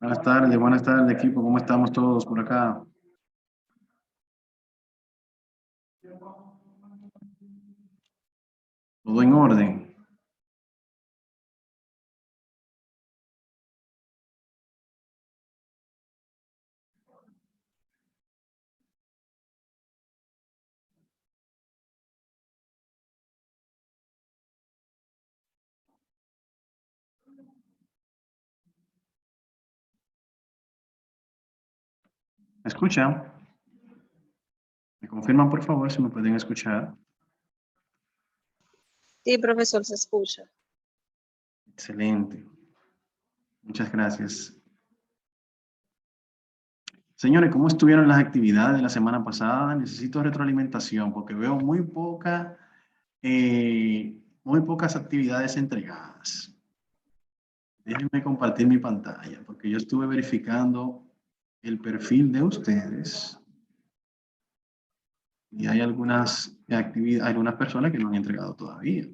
Buenas tardes, equipo. ¿Cómo estamos todos por acá? ¿Todo en orden? ¿Me escuchan? ¿Me confirman, por favor, si me pueden escuchar? Sí, profesor, se escucha. Excelente. Muchas gracias. Señores, ¿cómo estuvieron las actividades de la semana pasada? Necesito retroalimentación porque veo muy pocas actividades entregadas. Déjenme compartir mi pantalla porque yo estuve verificando el perfil de ustedes y hay algunas personas que no han entregado todavía.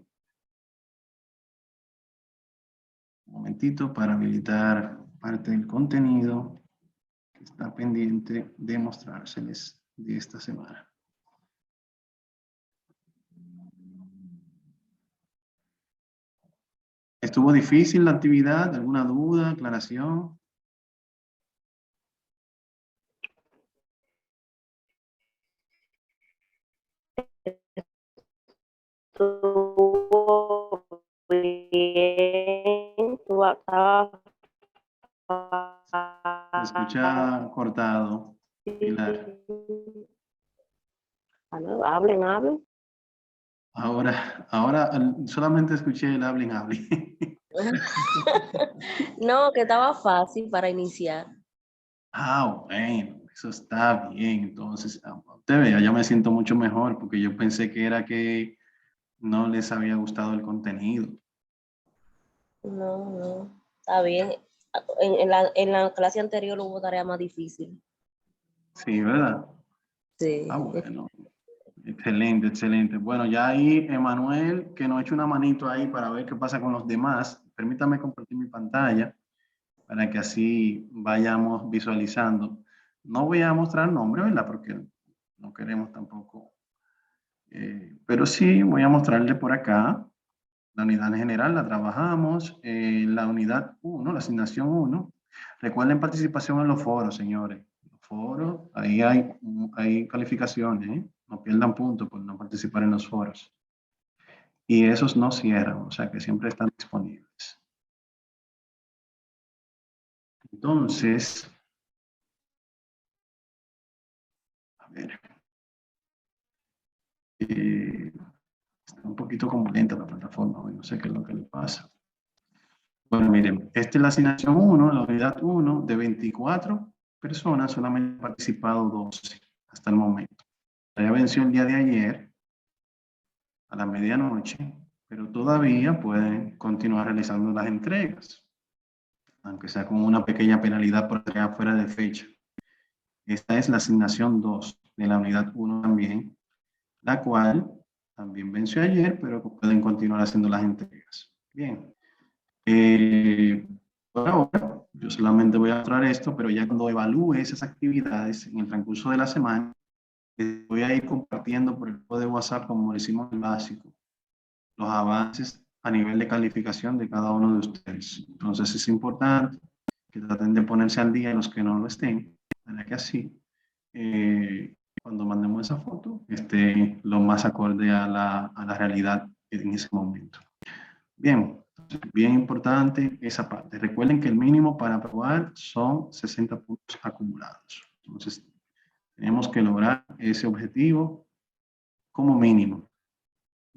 Un momentito para habilitar parte del contenido que está pendiente de mostrárseles de esta semana. ¿Estuvo difícil la actividad? ¿Alguna duda, aclaración? Estuvo bien, Se escucha cortado, Pilar. Hablen. Ahora solamente escuché el hablen. No, que estaba fácil para iniciar. Bueno, eso está bien. Entonces, usted vea, ya me siento mucho mejor porque yo pensé que era que no les había gustado el contenido. No, está bien. En la clase anterior hubo tarea más difícil. Sí, ¿verdad? Sí. Bueno. Excelente, excelente. Bueno, ya ahí, Emanuel, que nos eche una manito ahí para ver qué pasa con los demás. Permítame compartir mi pantalla para que así vayamos visualizando. No voy a mostrar nombre, ¿verdad? Porque no queremos tampoco. Pero sí voy a mostrarle por acá. La unidad en general la trabajamos. La unidad 1, la asignación 1. Recuerden participación en los foros, señores. Los foros, ahí hay calificaciones, ¿eh? No pierdan puntos por no participar en los foros. Y esos no cierran, o sea que siempre están disponibles. Entonces, a ver. Está un poquito como lenta la plataforma, no sé qué es lo que le pasa. Bueno, miren, esta es la asignación 1, la unidad 1, de 24 personas, solamente han participado 12 hasta el momento. Ya venció el día de ayer, a la medianoche, pero todavía pueden continuar realizando las entregas, aunque sea con una pequeña penalidad por entregar fuera de fecha. Esta es la asignación 2 de la unidad 1 también, la cual también venció ayer, pero pueden continuar haciendo las entregas. Bien. Por ahora, yo solamente voy a mostrar esto, pero ya cuando evalúe esas actividades en el transcurso de la semana, voy a ir compartiendo por el grupo de WhatsApp, como lo hicimos en el básico, los avances a nivel de calificación de cada uno de ustedes. Entonces es importante que traten de ponerse al día los que no lo estén, para que así, cuando mandemos esa foto, esté lo más acorde a la realidad en ese momento. Bien, bien importante esa parte. Recuerden que el mínimo para aprobar son 60 puntos acumulados. Entonces, tenemos que lograr ese objetivo como mínimo.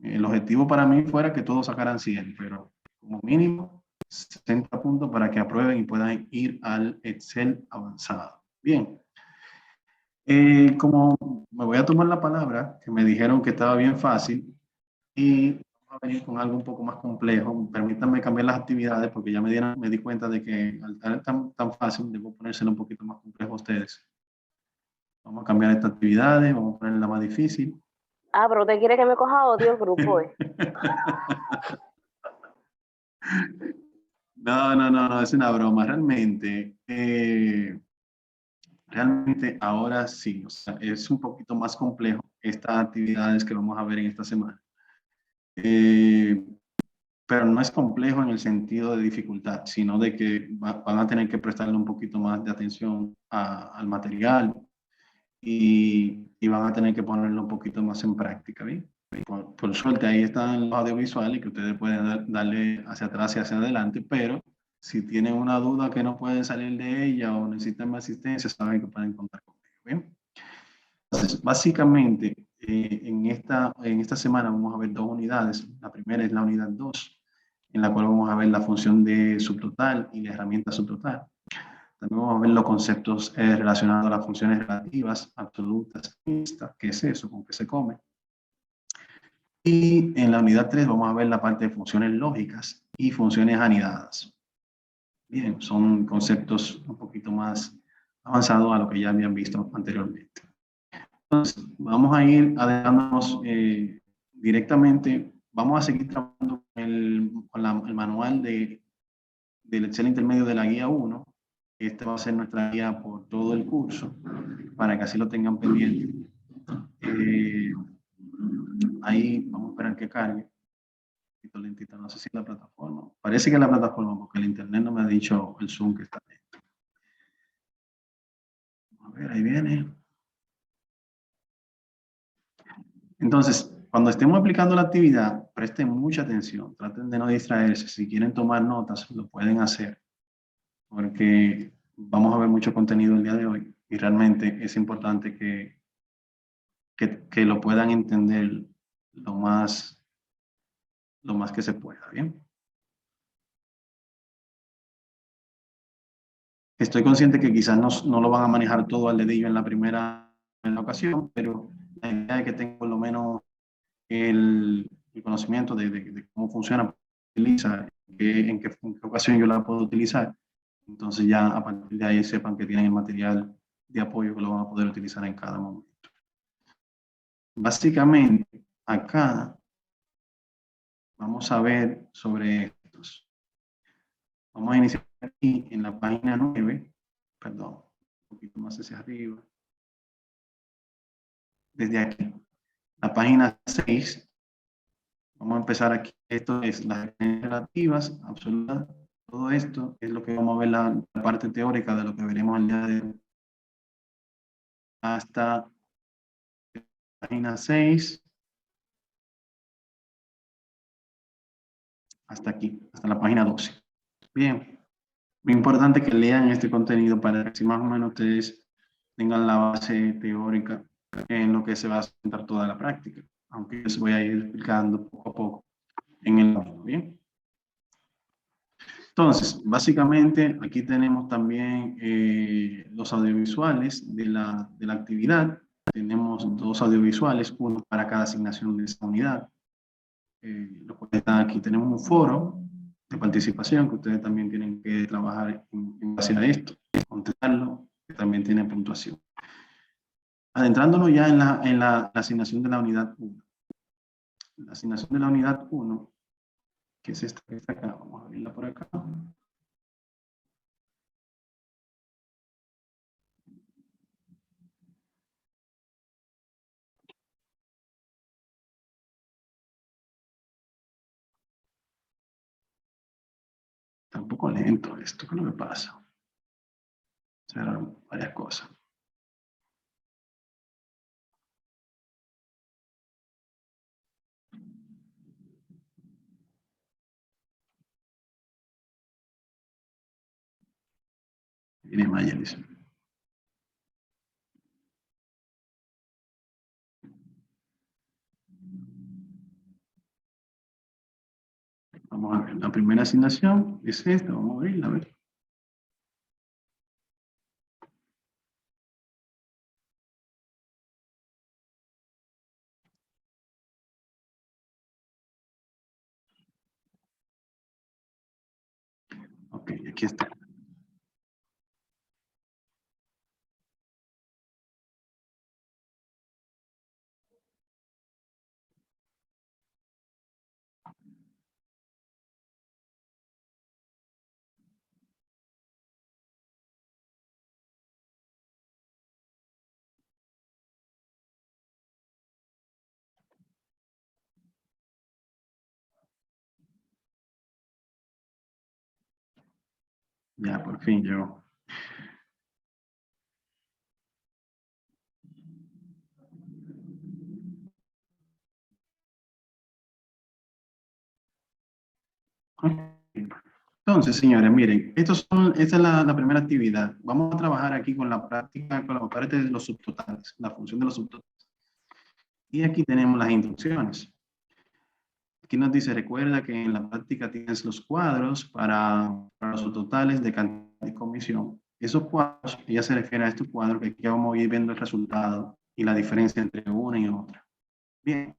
El objetivo para mí fuera que todos sacaran 100, pero como mínimo 60 puntos para que aprueben y puedan ir al Excel avanzado. Bien. Como me voy a tomar la palabra, que me dijeron que estaba bien fácil, y vamos a a venir con algo un poco más complejo. Permítanme cambiar las actividades porque ya me di cuenta de que al estar tan fácil, debo ponérselo un poquito más complejo a ustedes. Vamos a cambiar estas actividades, vamos a ponerla más difícil. Ah, pero usted quiere que me coja odio el grupo, ¿eh? No, es una broma. Realmente ahora sí, o sea, es un poquito más complejo estas actividades que vamos a ver en esta semana. Eh, pero no es complejo en el sentido de dificultad, sino de que van a tener que prestarle un poquito más de atención al material y van a tener que ponerlo un poquito más en práctica, ¿bien? Por suerte ahí están los audiovisuales que ustedes pueden darle hacia atrás y hacia adelante, pero si tienen una duda que no pueden salir de ella o necesitan más asistencia, saben que pueden contar conmigo, ¿bien? Entonces, básicamente, en esta semana vamos a ver dos unidades. La primera es la unidad 2, en la cual vamos a ver la función de subtotal y la herramienta subtotal. También vamos a ver los conceptos relacionados a las funciones relativas, absolutas, mixtas, qué es eso, con qué se come. Y en la unidad 3 vamos a ver la parte de funciones lógicas y funciones anidadas. Bien, son conceptos un poquito más avanzados a lo que ya habían visto anteriormente. Entonces, vamos a ir adentrándonos directamente. Vamos a seguir trabajando con el manual del Excel intermedio de la guía 1. Esta va a ser nuestra guía por todo el curso, para que así lo tengan pendiente. Ahí vamos a esperar que cargue. Lentita, no sé si la plataforma. Parece que la plataforma, porque el internet no me ha dicho el Zoom que está dentro. A ver, ahí viene. Entonces, cuando estemos aplicando la actividad, presten mucha atención, traten de no distraerse. Si quieren tomar notas, lo pueden hacer, porque vamos a ver mucho contenido el día de hoy y realmente es importante que lo puedan entender lo más que se pueda, ¿bien? Estoy consciente que quizás no lo van a manejar todo al dedillo en la ocasión, pero la idea es que tengan por lo menos el conocimiento de cómo funciona, utiliza, en qué ocasión yo la puedo utilizar. Entonces ya a partir de ahí sepan que tienen el material de apoyo que lo van a poder utilizar en cada momento. Básicamente, acá vamos a ver sobre estos. Vamos a iniciar aquí en la página 9, perdón, un poquito más hacia arriba. Desde aquí, la página 6, vamos a empezar aquí. Esto es las relativas, absolutas. Todo esto es lo que vamos a ver la parte teórica de lo que veremos el día de hoy. Hasta la página 6, hasta aquí, hasta la página 12. Bien, muy importante que lean este contenido para que si más o menos ustedes tengan la base teórica en lo que se va a centrar toda la práctica, aunque les voy a ir explicando poco a poco en el camino, ¿bien? Entonces, básicamente, aquí tenemos también los audiovisuales de la actividad. Tenemos dos audiovisuales, uno para cada asignación de esta unidad. Los cuales están aquí. Tenemos un foro de participación que ustedes también tienen que trabajar en base a esto, contestarlo, que también tiene puntuación. Adentrándonos ya en la asignación de la unidad 1. La asignación de la unidad 1, que es esta que está acá, vamos a abrirla por acá. Está un poco lento esto, ¿qué es lo que pasa? Serán varias cosas. Viene Mayelis. Vamos a ver, la primera asignación es esta, vamos a abrirla, a ver. Aquí está. Ya, por fin llegó. Entonces, señores, miren, esta es la primera actividad. Vamos a trabajar aquí con la práctica, con la parte de los subtotales, la función de los subtotales. Y aquí tenemos las instrucciones. Aquí nos dice, recuerda que en la práctica tienes los cuadros para los subtotales de cantidad y comisión. Esos cuadros, ella se refiere a estos cuadros que aquí vamos a ir viendo el resultado y la diferencia entre una y otra. Bien.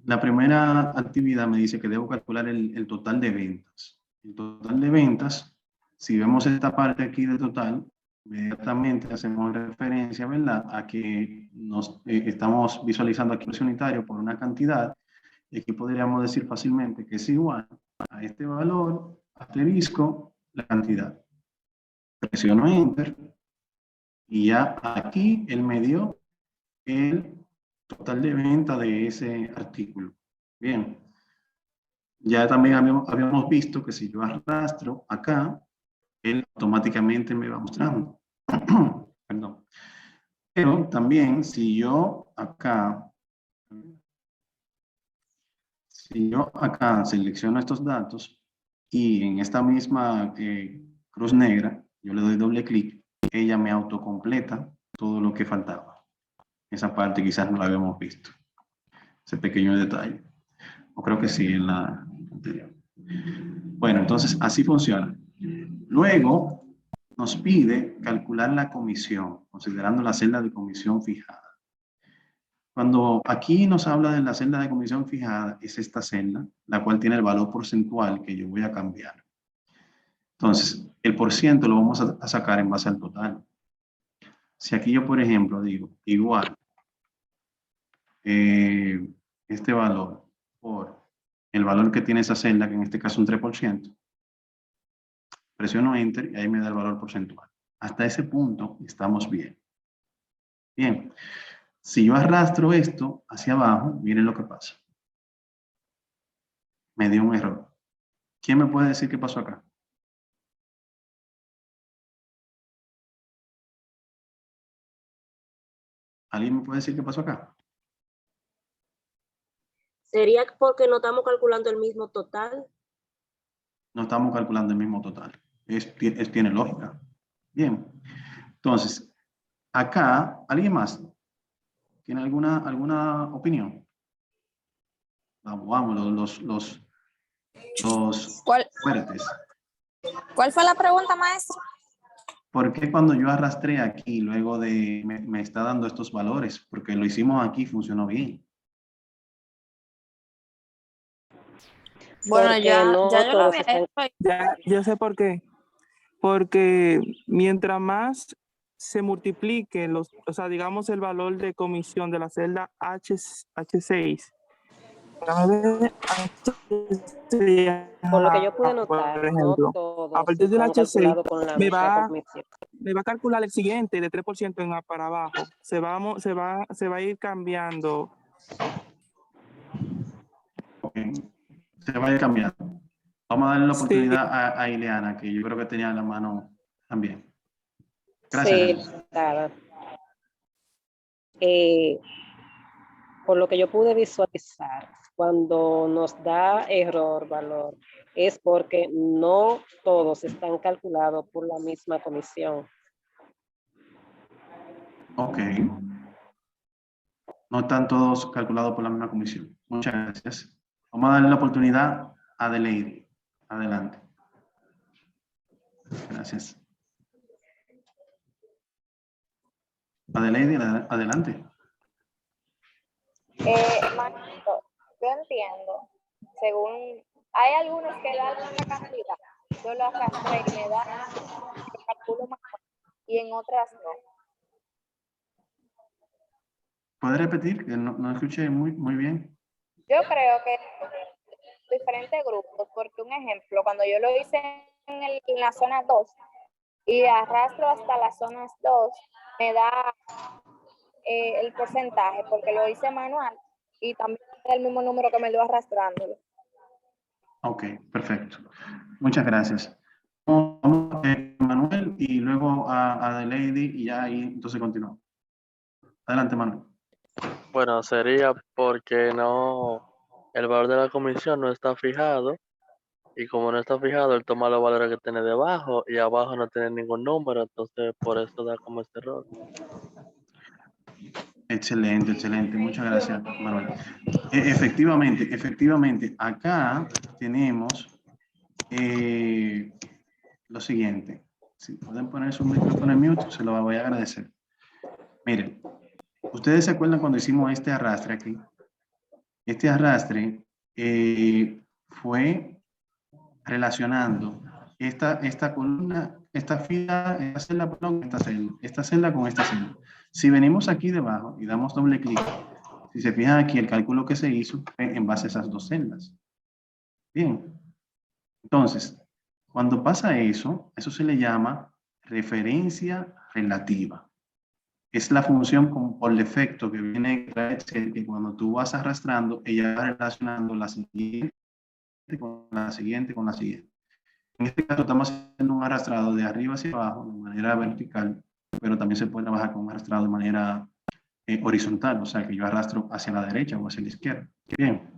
La primera actividad me dice que debo calcular el total de ventas. El total de ventas, si vemos esta parte aquí de total, inmediatamente hacemos referencia, ¿verdad?, a que estamos visualizando aquí el precio unitario por una cantidad, y aquí podríamos decir fácilmente que es igual a este valor, asterisco, la cantidad. Presiono Enter, y ya aquí él me dio el total de venta de ese artículo. Bien. Ya también habíamos visto que si yo arrastro acá, él automáticamente me va mostrando. Perdón. Pero también si yo acá selecciono estos datos y en esta misma cruz negra, yo le doy doble clic, ella me autocompleta todo lo que faltaba. Esa parte quizás no la habíamos visto. Ese pequeño detalle. O creo que sí en la anterior. Bueno, entonces así funciona. Luego nos pide calcular la comisión, considerando la celda de comisión fijada. Cuando aquí nos habla de la celda de comisión fijada, es esta celda, la cual tiene el valor porcentual que yo voy a cambiar. Entonces, el porciento lo vamos a sacar en base al total. Si aquí yo, por ejemplo, digo igual este valor por el valor que tiene esa celda, que en este caso es un 3%, presiono Enter y ahí me da el valor porcentual. Hasta ese punto estamos bien. Bien, si yo arrastro esto hacia abajo, miren lo que pasa. Me dio un error. ¿Quién me puede decir qué pasó acá? ¿Alguien me puede decir qué pasó acá? ¿Sería porque no estamos calculando el mismo total? No estamos calculando el mismo total. Tiene lógica. Bien. Entonces, acá, ¿alguien más tiene alguna opinión? Vamos, los fuertes. ¿Cuál fue la pregunta, maestro? ¿Por qué cuando yo arrastré aquí, luego de me está dando estos valores? Porque lo hicimos aquí, funcionó bien. Bueno, Porque ya no yo lo todos había están. hecho. Ya, yo sé por qué. Porque mientras más se multiplique o sea, digamos el valor de comisión de la celda H6, Por lo que yo pude notar, por no ejemplo, a todos partir del están H6 calculados con la me misma va, comisión. me va a calcular el siguiente de 3% para abajo. Se va a ir cambiando. Okay. Se va a ir cambiando. Vamos a darle la Sí. oportunidad a Ileana, que yo creo que tenía la mano también. Sí, Gracias. claro. Por lo que yo pude visualizar, cuando nos da error valor, es porque no todos están calculados por la misma comisión. Ok. No están todos calculados por la misma comisión. Muchas gracias. Vamos a darle la oportunidad a Adelaide. Adelante. Gracias. Adelaide, adelante. Maestro, yo entiendo, según, hay algunos que dan una cantidad yo lo arrastré y me da el cálculo más y en otras no. ¿Puede repetir? Que no escuché muy bien. Yo creo que diferentes grupos, porque un ejemplo, cuando yo lo hice en la zona 2 y arrastro hasta las zonas 2, me da el porcentaje, porque lo hice manual y también es el mismo número que me dio arrastrándolo. Ok, perfecto. Muchas gracias. Vamos a Manuel y luego a The Lady y ya ahí entonces continuamos. Adelante, Manuel. Bueno, sería porque el valor de la comisión no está fijado y como no está fijado, él toma los valores que tiene debajo y abajo no tiene ningún número, entonces por eso da como este error. Excelente, excelente. Muchas gracias, Manuel. Efectivamente, acá tenemos lo siguiente. Si pueden poner su micrófono en mute, se lo voy a agradecer. Miren, ¿ustedes se acuerdan cuando hicimos este arrastre aquí? Este arrastre fue relacionando esta columna, esta fila, esta celda, perdón, esta celda con esta celda. Si venimos aquí debajo y damos doble clic, si se fijan aquí, el cálculo que se hizo fue en base a esas dos celdas. Bien. Entonces, cuando pasa eso se le llama referencia relativa. Es la función por defecto que viene a decir que cuando tú vas arrastrando, ella va relacionando la siguiente con la siguiente con la siguiente. En este caso estamos haciendo un arrastrado de arriba hacia abajo de manera vertical, pero también se puede trabajar con un arrastrado de manera horizontal, o sea que yo arrastro hacia la derecha o hacia la izquierda. Bien.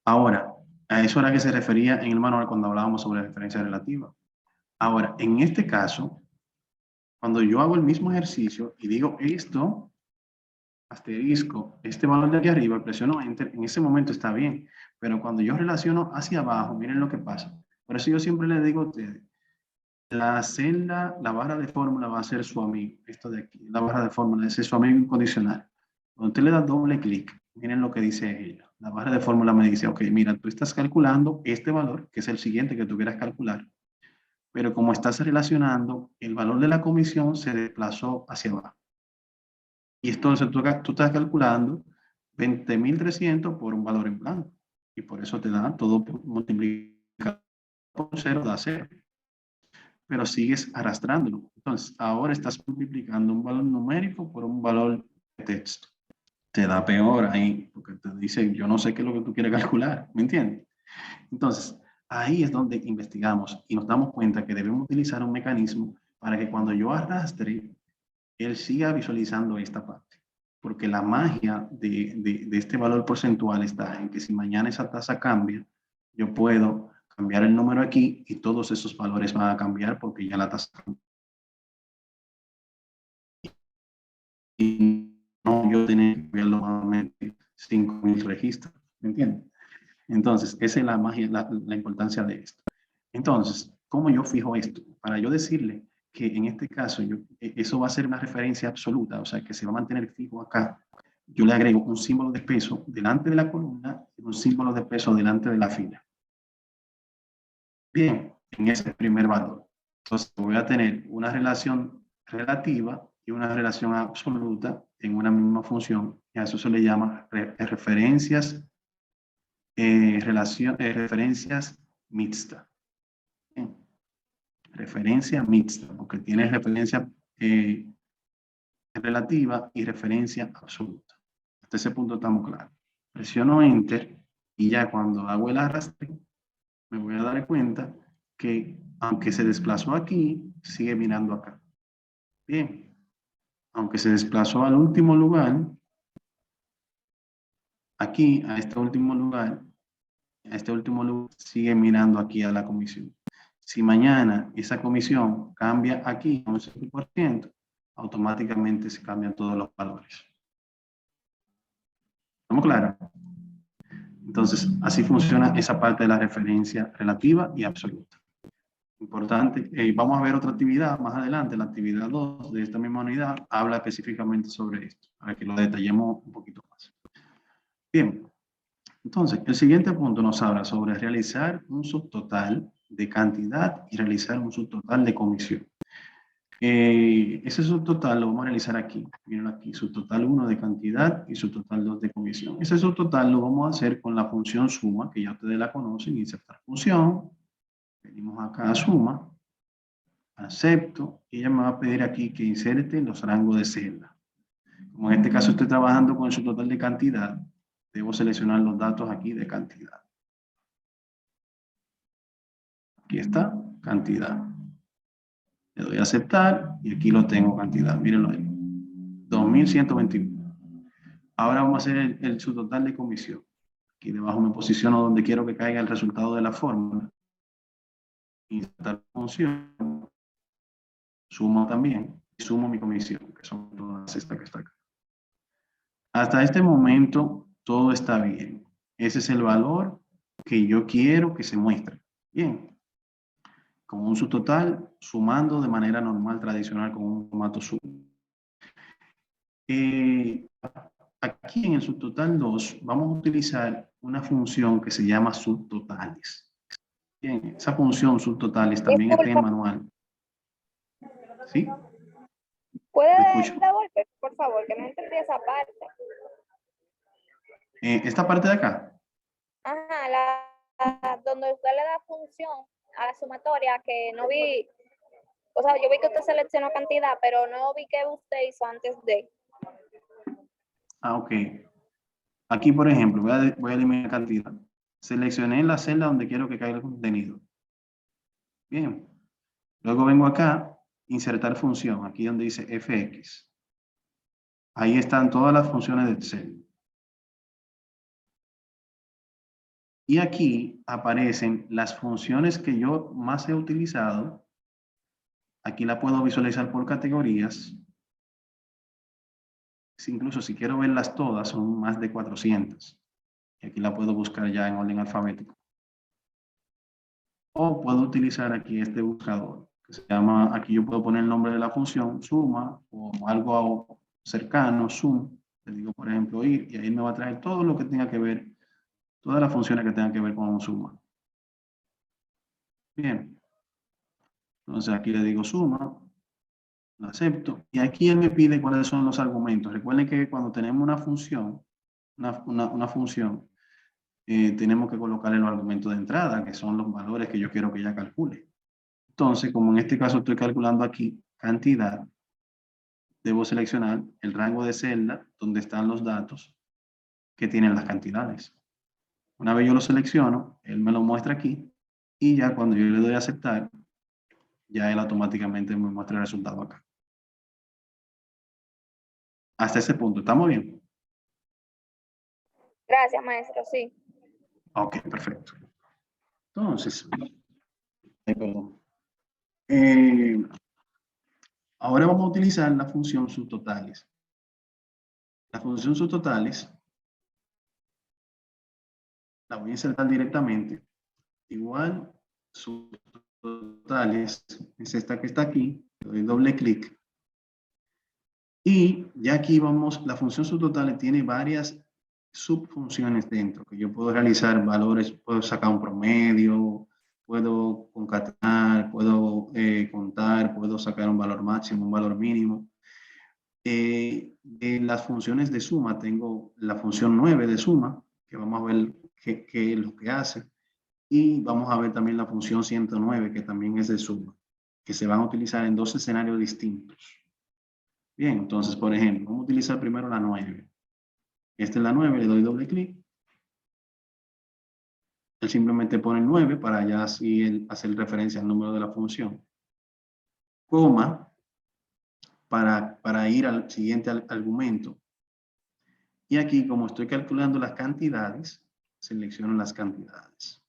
Ahora, a eso era que se refería en el manual cuando hablábamos sobre referencia relativa. Ahora, en este caso, cuando yo hago el mismo ejercicio y digo esto, asterisco, este valor de aquí arriba, presiono Enter, en ese momento está bien. Pero cuando yo relaciono hacia abajo, miren lo que pasa. Por eso yo siempre les digo a ustedes, la celda, la barra de fórmula va a ser su amigo. Esto de aquí, la barra de fórmula es su amigo incondicional. Cuando usted le da doble clic, miren lo que dice ella. La barra de fórmula me dice, ok, mira, tú estás calculando este valor, que es el siguiente que tú quieras calcular. Pero como estás relacionando, el valor de la comisión se desplazó hacia abajo. Y entonces tú estás calculando 20.300 por un valor en blanco. Y por eso te da todo multiplicado por 0 da 0. Pero sigues arrastrándolo. Entonces, ahora estás multiplicando un valor numérico por un valor de texto. Te da peor ahí, porque te dice, yo no sé qué es lo que tú quieres calcular, ¿me entiendes? Entonces, ahí es donde investigamos y nos damos cuenta que debemos utilizar un mecanismo para que cuando yo arrastre, él siga visualizando esta parte. Porque la magia de este valor porcentual está en que si mañana esa tasa cambia, yo puedo cambiar el número aquí y todos esos valores van a cambiar porque ya la tasa cambió. Y no yo tener que cambiarlo nuevamente 5.000 registros, ¿me entiendes? Entonces, esa es la magia, la importancia de esto. Entonces, ¿cómo yo fijo esto? Para yo decirle que en este caso eso va a ser una referencia absoluta, o sea, que se va a mantener fijo acá. Yo le agrego un símbolo de peso delante de la columna y un símbolo de peso delante de la fila. Bien, en ese primer valor. Entonces, voy a tener una relación relativa y una relación absoluta en una misma función. Y a eso se le llama referencias mixtas. Referencia mixta, porque tiene referencia relativa y referencia absoluta. Hasta ese punto estamos claros. Presiono Enter y ya cuando hago el arrastre, me voy a dar cuenta que aunque se desplazó aquí, sigue mirando acá. Bien. Aunque se desplazó al último lugar, aquí, a este último lugar, sigue mirando aquí a la comisión. Si mañana esa comisión cambia aquí a un 5%, automáticamente se cambian todos los valores. ¿Estamos claros? Entonces, así funciona esa parte de la referencia relativa y absoluta. Importante. Vamos a ver otra actividad más adelante. La actividad 2 de esta misma unidad habla específicamente sobre esto, para que lo detallemos un poquito más. Bien. Entonces, el siguiente punto nos habla sobre realizar un subtotal de cantidad y realizar un subtotal de comisión. Ese subtotal lo vamos a realizar aquí. Miren aquí, subtotal 1 de cantidad y subtotal 2 de comisión. Ese subtotal lo vamos a hacer con la función suma, que ya ustedes la conocen, insertar función. Venimos acá a suma, acepto, y ella me va a pedir aquí que inserte los rangos de celda. Como en este caso estoy trabajando con el subtotal de cantidad, debo seleccionar los datos aquí de cantidad. Aquí está, cantidad. Le doy a aceptar y aquí lo tengo cantidad. Mírenlo ahí. 2.121. Ahora vamos a hacer el subtotal de comisión. Aquí debajo me posiciono donde quiero que caiga el resultado de la fórmula. Insertar función. Sumo también. Y sumo mi comisión, que son todas estas que están acá. Hasta este momento todo está bien. Ese es el valor que yo quiero que se muestre. Bien. Como un subtotal, sumando de manera normal, tradicional, con un formato sum. Aquí en el subtotal 2 vamos a utilizar una función que se llama subtotales. Bien, esa función subtotales también está en el manual. ¿Sí? ¿Puede ¿Me escucho? devolver, por favor, que no entendí esa parte? Esta parte de acá. Ajá, donde usted le da función a la sumatoria, que no vi, o sea, yo vi que usted seleccionó cantidad, pero no vi que usted hizo antes de. Ah, ok. Aquí, por ejemplo, voy a eliminar cantidad. Seleccioné la celda donde quiero que caiga el contenido. Bien. Luego vengo acá, insertar función, aquí donde dice fx. Ahí están todas las funciones de Excel. Y aquí aparecen las funciones que yo más he utilizado. Aquí la puedo visualizar por categorías. Incluso si quiero verlas todas, son más de 400. Y aquí la puedo buscar ya en orden alfabético. O puedo utilizar aquí este buscador, que se llama, aquí yo puedo poner el nombre de la función, suma, o algo cercano, sum. Le digo, por ejemplo, ir, y ahí me va a traer todo lo que tenga que ver, todas las funciones que tengan que ver con un suma. Bien. Entonces aquí le digo suma, lo acepto, y aquí él me pide cuáles son los argumentos. Recuerden que cuando tenemos una función, tenemos que colocarle los argumentos de entrada, que son los valores que yo quiero que ella calcule. Entonces, como en este caso estoy calculando aquí cantidad, debo seleccionar el rango de celda donde están los datos que tienen las cantidades. Una vez yo lo selecciono, él me lo muestra aquí, y ya cuando yo le doy a aceptar, ya él automáticamente me muestra el resultado acá. Hasta ese punto, ¿estamos bien? Gracias, maestro, sí. Ok, perfecto. Entonces, perdón. Ahora vamos a utilizar la función subtotales. La función subtotales la voy a insertar directamente. Igual, subtotales es esta que está aquí. Le doy doble clic. Y ya aquí vamos, la función subtotales tiene varias subfunciones dentro, que yo puedo realizar valores, puedo sacar un promedio, puedo concatenar, puedo contar, puedo sacar un valor máximo, un valor mínimo. En las funciones de suma tengo la función 9 de suma, que vamos a ver qué es lo que hace. Y vamos a ver también la función 109, que también es de suma, que se van a utilizar en dos escenarios distintos. Bien, entonces, por ejemplo, vamos a utilizar primero la 9. Esta es la 9, le doy doble clic. Él simplemente pone 9 para ya así hacer referencia al número de la función. Coma, para ir al siguiente argumento. Y aquí, como estoy calculando las cantidades, selecciono las cantidades.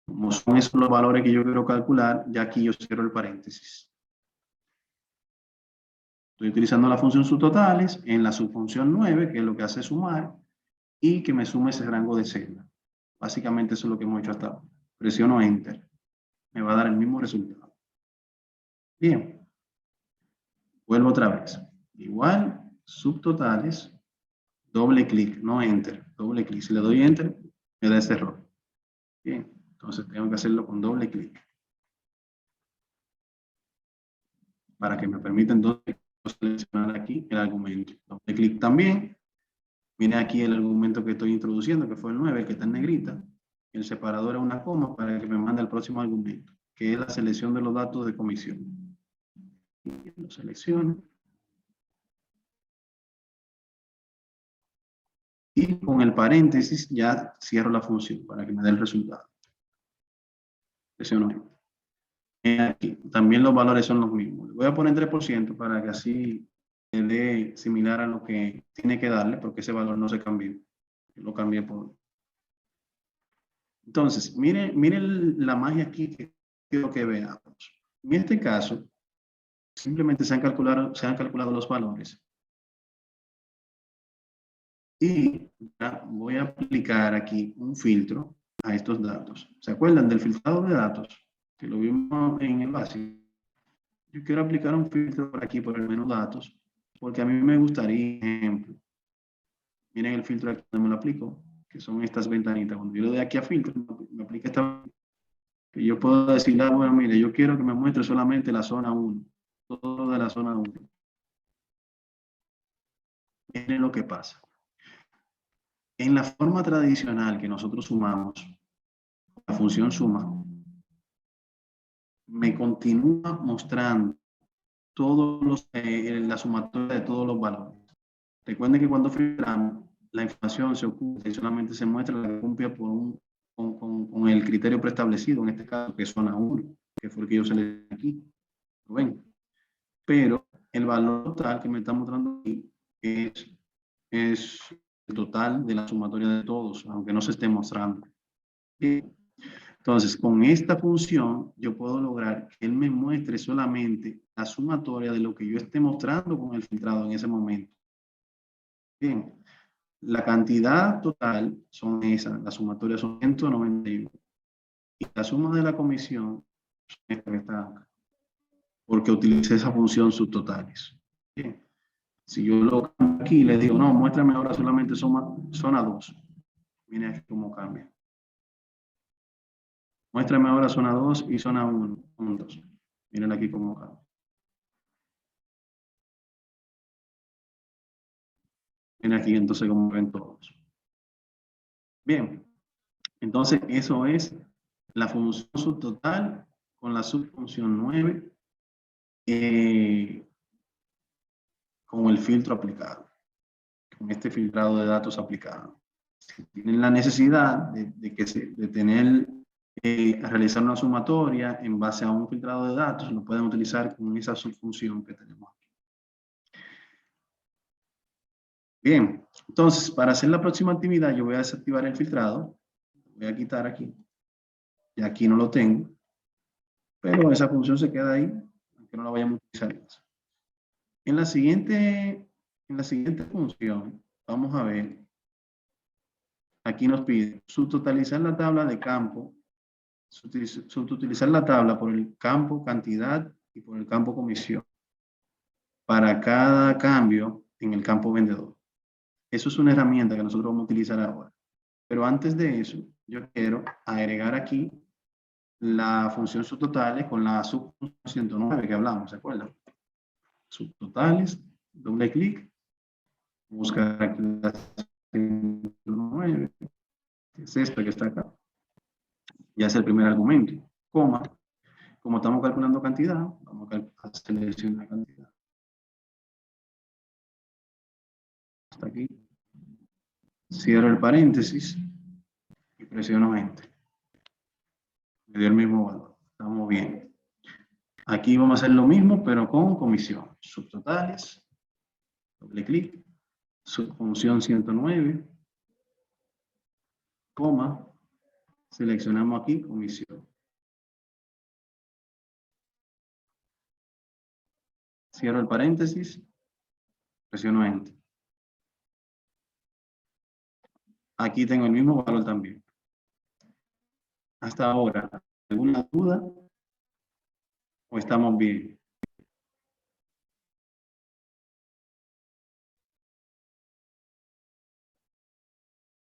Como son esos los valores que yo quiero calcular, ya aquí yo cierro el paréntesis. Estoy utilizando la función subtotales en la subfunción 9, que es lo que hace sumar, y que me sume ese rango de celda. Básicamente eso es lo que hemos hecho hasta ahora. Presiono Enter. Me va a dar el mismo resultado. Bien. Vuelvo otra vez. Igual, subtotales. Doble clic, no enter. Doble clic. Si le doy enter, me da ese error. Bien, entonces tengo que hacerlo con doble clic. Para que me permita entonces seleccionar aquí el argumento. Doble clic también. Viene aquí el argumento que estoy introduciendo, que fue el 9, que está en negrita. El separador es una coma para que me mande el próximo argumento, que es la selección de los datos de comisión. Y lo selecciono. Y con el paréntesis ya cierro la función para que me dé el resultado. Presiono. Aquí también los valores son los mismos. Le voy a poner 3% para que así me dé similar a lo que tiene que darle, porque ese valor no se cambió. Lo cambié por... Entonces, miren la magia aquí que quiero que veamos. En este caso, simplemente se han calculado los valores. Y voy a aplicar aquí un filtro a estos datos. ¿Se acuerdan del filtrado de datos? Que lo vimos en el básico. Yo quiero aplicar un filtro por aquí, por el menú datos, porque a mí me gustaría, ejemplo, miren el filtro aquí donde me lo aplico, que son estas ventanitas. Cuando yo le doy aquí a filtro, me aplica esta, que yo puedo decirle, bueno, mire, yo quiero que me muestre solamente la zona 1, todo de la zona 1. Miren lo que pasa. En la forma tradicional que nosotros sumamos, la función suma, me continúa mostrando la sumatoria de todos los valores. Recuerden que cuando filtramos, la información se oculta y solamente se muestra la que cumple con el criterio preestablecido, en este caso, que es zona 1, que fue el que yo seleccioné aquí. ¿Lo ven? Pero el valor total que me está mostrando aquí es el total de la sumatoria de todos, aunque no se esté mostrando. Bien. Entonces, con esta función, yo puedo lograr que él me muestre solamente la sumatoria de lo que yo esté mostrando con el filtrado en ese momento. Bien, la cantidad total son esas, la sumatoria son 191. Y la suma de la comisión es esta que está acá, porque utilicé esa función subtotales. Bien, si yo lo cambio aquí y le digo, no, muéstrame ahora solamente zona 2. Miren aquí cómo cambia. Muéstrame ahora zona 2 y zona 1 juntos. Miren aquí cómo cambia. Miren aquí entonces cómo ven todos. Bien, entonces eso es la función subtotal con la subfunción 9 con el filtro aplicado, con este filtrado de datos aplicado. Si tienen la necesidad de tener realizar una sumatoria en base a un filtrado de datos, lo pueden utilizar con esa subfunción que tenemos aquí. Bien, entonces para hacer la próxima actividad yo voy a desactivar el filtrado, voy a quitar aquí, y aquí no lo tengo, pero esa función se queda ahí, aunque no la vayamos a utilizar más. En la siguiente función, vamos a ver, aquí nos pide subtotalizar la tabla de campo, subutilizar la tabla por el campo cantidad y por el campo comisión para cada cambio en el campo vendedor. Eso es una herramienta que nosotros vamos a utilizar ahora. Pero antes de eso, yo quiero agregar aquí la función subtotales con la subfunción 109 que hablamos, ¿se acuerdan? Subtotales, doble clic, buscar aquí la 109, que es esta que está acá. Ya es el primer argumento, coma. Como estamos calculando cantidad, vamos a seleccionar cantidad. Hasta aquí. Cierro el paréntesis y presiono Enter. Me dio el mismo valor. Estamos bien. Aquí vamos a hacer lo mismo, pero con comisión. Subtotales. Doble clic. Subfunción 109. Coma. Seleccionamos aquí comisión. Cierro el paréntesis. Presiono Enter. Aquí tengo el mismo valor también. Hasta ahora, ¿alguna duda? ¿O estamos bien?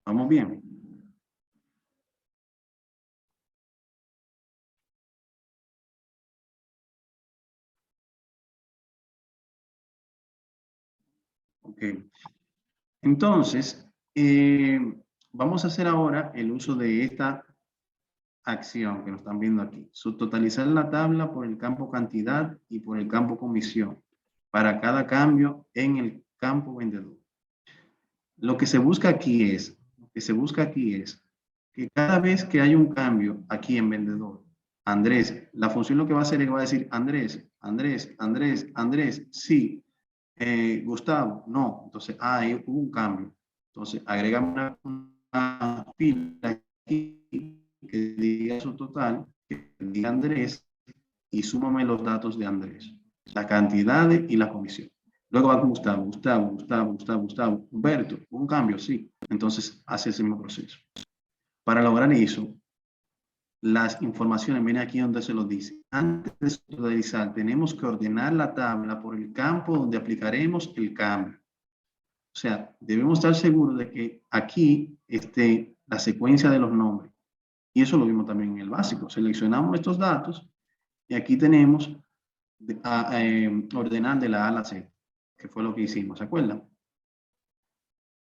¿Vamos bien? Ok. Entonces, vamos a hacer ahora el uso de esta acción que lo están viendo aquí. Subtotalizar la tabla por el campo cantidad y por el campo comisión para cada cambio en el campo vendedor. Lo que se busca aquí es que cada vez que hay un cambio aquí en vendedor, Andrés, la función lo que va a hacer es que va a decir Andrés, Andrés, Andrés, Andrés, sí, Gustavo, no. Entonces, hay un cambio. Entonces, agrega una fila aquí que diga su total, que diga Andrés, y súmame los datos de Andrés, la cantidad y la comisión. Luego va con Gustavo, Gustavo, Gustavo, Gustavo, Gustavo, Humberto, un cambio, sí. Entonces, hace ese mismo proceso. Para lograr eso, las informaciones, viene aquí donde se los dice. Antes de totalizar, tenemos que ordenar la tabla por el campo donde aplicaremos el cambio. O sea, debemos estar seguros de que aquí esté la secuencia de los nombres. Y eso lo vimos también en el básico. Seleccionamos estos datos y aquí tenemos ordenar de la A a la Z, que fue lo que hicimos, ¿se acuerdan?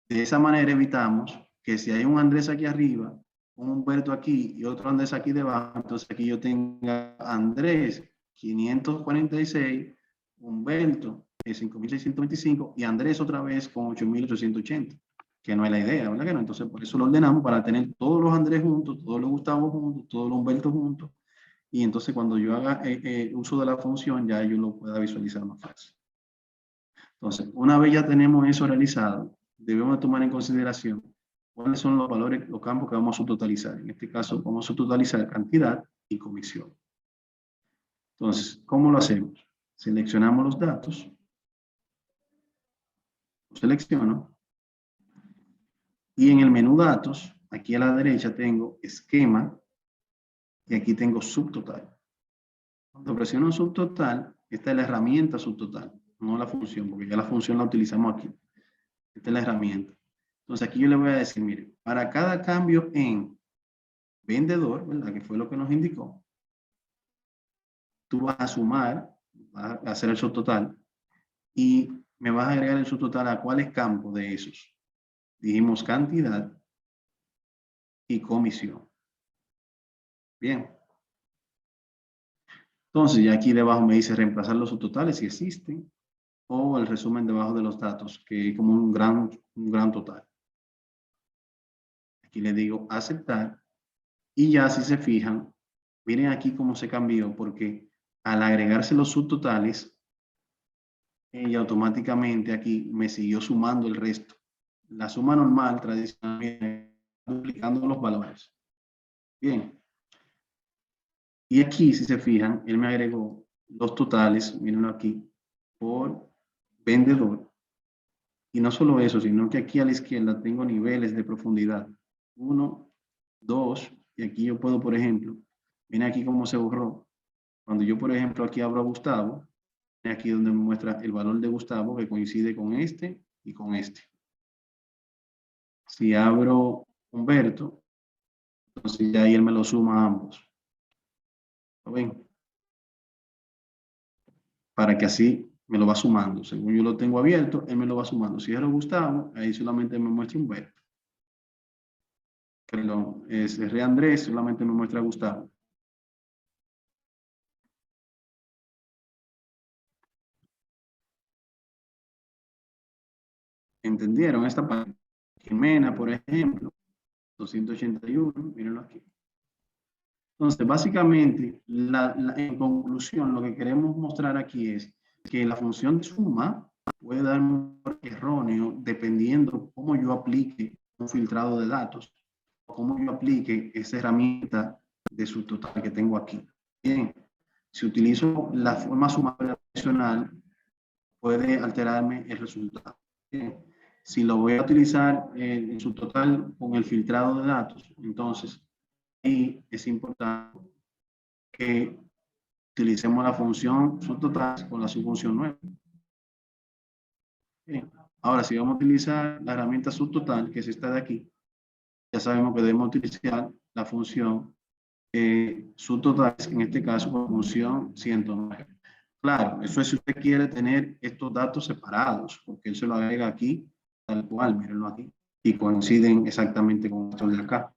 De esa manera evitamos que si hay un Andrés aquí arriba, un Humberto aquí y otro Andrés aquí debajo, entonces aquí yo tenga Andrés 546, Humberto 5625 y Andrés otra vez con 8880, que no es la idea, ¿verdad que no? Entonces por eso lo ordenamos para tener todos los Andrés juntos, todos los Gustavo juntos, todos los Humberto juntos, y entonces cuando yo haga uso de la función ya yo lo pueda visualizar más fácil. Entonces, una vez ya tenemos eso realizado, debemos tomar en consideración cuáles son los valores, los campos que vamos a totalizar. En este caso, vamos a totalizar cantidad y comisión. Entonces, ¿cómo lo hacemos? Seleccionamos los datos, los selecciono, y en el menú datos, aquí a la derecha tengo esquema, y aquí tengo subtotal. Cuando presiono subtotal, esta es la herramienta subtotal, no la función, porque ya la función la utilizamos aquí. Esta es la herramienta. Entonces aquí yo le voy a decir, mire, para cada cambio en vendedor, ¿verdad? Que fue lo que nos indicó, tú vas a sumar, vas a hacer el subtotal y me vas a agregar el subtotal a cuáles campos de esos. Dijimos cantidad y comisión. Bien. Entonces ya aquí debajo me dice reemplazar los subtotales si existen o el resumen debajo de los datos, que es como un gran total. Aquí le digo aceptar y ya si se fijan, miren aquí cómo se cambió porque al agregarse los subtotales, ella automáticamente aquí me siguió sumando el resto. La suma normal, tradicionalmente, duplicando los valores. Bien. Y aquí, si se fijan, él me agregó los totales, mírenlo aquí, por vendedor. Y no solo eso, sino que aquí a la izquierda tengo niveles de profundidad. 1, 2, y aquí yo puedo, por ejemplo, miren aquí cómo se borró. Cuando yo, por ejemplo, aquí abro a Gustavo, aquí donde me muestra el valor de Gustavo que coincide con este y con este. Si abro Humberto, entonces ya ahí él me lo suma a ambos. ¿Lo ven? Para que así me lo va sumando. Según yo lo tengo abierto, él me lo va sumando. Si cierro Gustavo, ahí solamente me muestra Humberto. Perdón, cerré Andrés, solamente me muestra Gustavo. ¿Entendieron esta parte? Jimena, por ejemplo, 281, mírenlo aquí. Entonces, básicamente, en conclusión, lo que queremos mostrar aquí es que la función de suma puede dar un erróneo dependiendo cómo yo aplique un filtrado de datos o cómo yo aplique esa herramienta de subtotal que tengo aquí. Bien, si utilizo la forma sumatoria tradicional, puede alterarme el resultado. Bien. Si lo voy a utilizar en subtotal con el filtrado de datos, entonces ahí es importante que utilicemos la función subtotal con la subfunción nueva. Bien. Ahora, si vamos a utilizar la herramienta subtotal, que es esta de aquí, ya sabemos que debemos utilizar la función subtotales, en este caso por función 109. Claro, eso es si usted quiere tener estos datos separados, porque él se lo agrega aquí, tal cual, mírenlo aquí, y coinciden exactamente con estos de acá.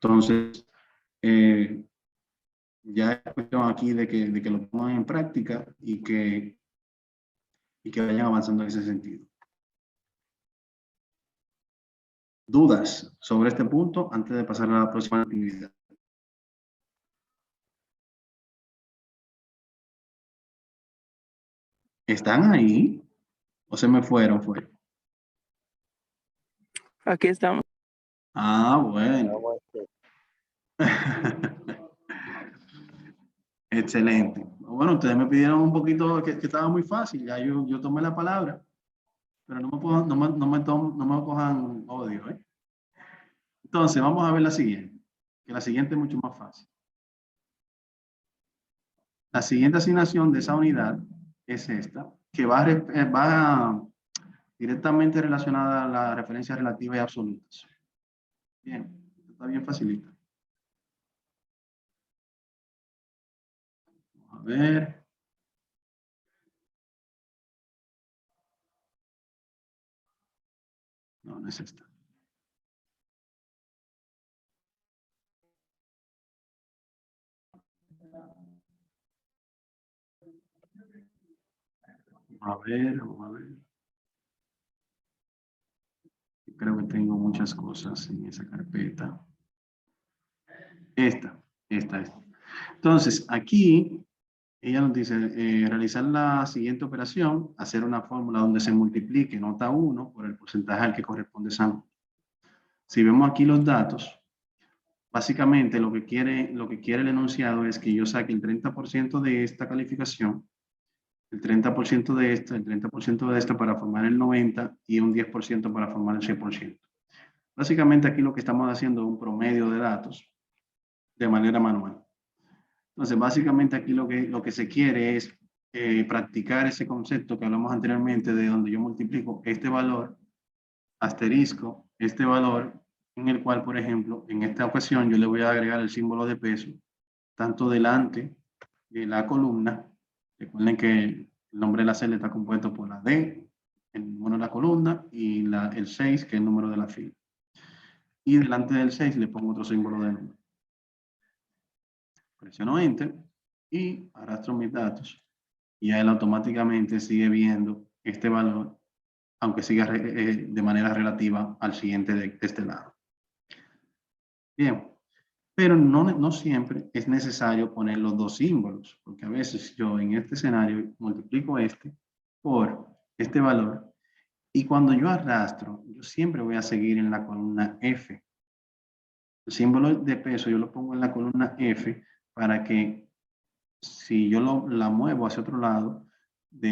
Entonces, ya es cuestión aquí de que lo pongan en práctica y que vayan avanzando en ese sentido. ¿Dudas sobre este punto antes de pasar a la próxima actividad? ¿Están ahí? ¿O se me fueron? Aquí estamos. Ah, bueno. Excelente. Bueno, ustedes me pidieron un poquito que estaba muy fácil. Ya yo tomé la palabra, pero no me cojan odio, ¿eh? Entonces, vamos a ver la siguiente. Que la siguiente es mucho más fácil. La siguiente asignación de esa unidad es esta, que va directamente relacionada a las referencias relativas y absolutas. Bien, está bien facilita. Vamos a ver. No, no es esta. Vamos a ver. Creo que tengo muchas cosas en esa carpeta. Esta. Entonces, aquí ella nos dice realizar la siguiente operación, hacer una fórmula donde se multiplique nota 1 por el porcentaje al que corresponde esa nota. Si vemos aquí los datos, básicamente lo que quiere el enunciado es que yo saque el 30% de esta calificación, el 30% de esta, el 30% de esta para formar el 90% y un 10% para formar el 100%. Básicamente aquí lo que estamos haciendo es un promedio de datos de manera manual. Entonces, básicamente aquí lo que se quiere es practicar ese concepto que hablamos anteriormente de donde yo multiplico este valor, asterisco, este valor, en el cual, por ejemplo, en esta ocasión yo le voy a agregar el símbolo de peso, tanto delante de la columna. Recuerden que el nombre de la celda está compuesto por la D, el número de la columna, y el 6, que es el número de la fila. Y delante del 6 le pongo otro símbolo de número. Presiono Enter y arrastro mis datos. Y él automáticamente sigue viendo este valor, aunque siga de manera relativa al siguiente de este lado. Bien, pero no siempre es necesario poner los dos símbolos, porque a veces yo en este escenario multiplico este por este valor, y cuando yo arrastro, yo siempre voy a seguir en la columna F. El símbolo de peso yo lo pongo en la columna F para que si yo la muevo hacia otro lado,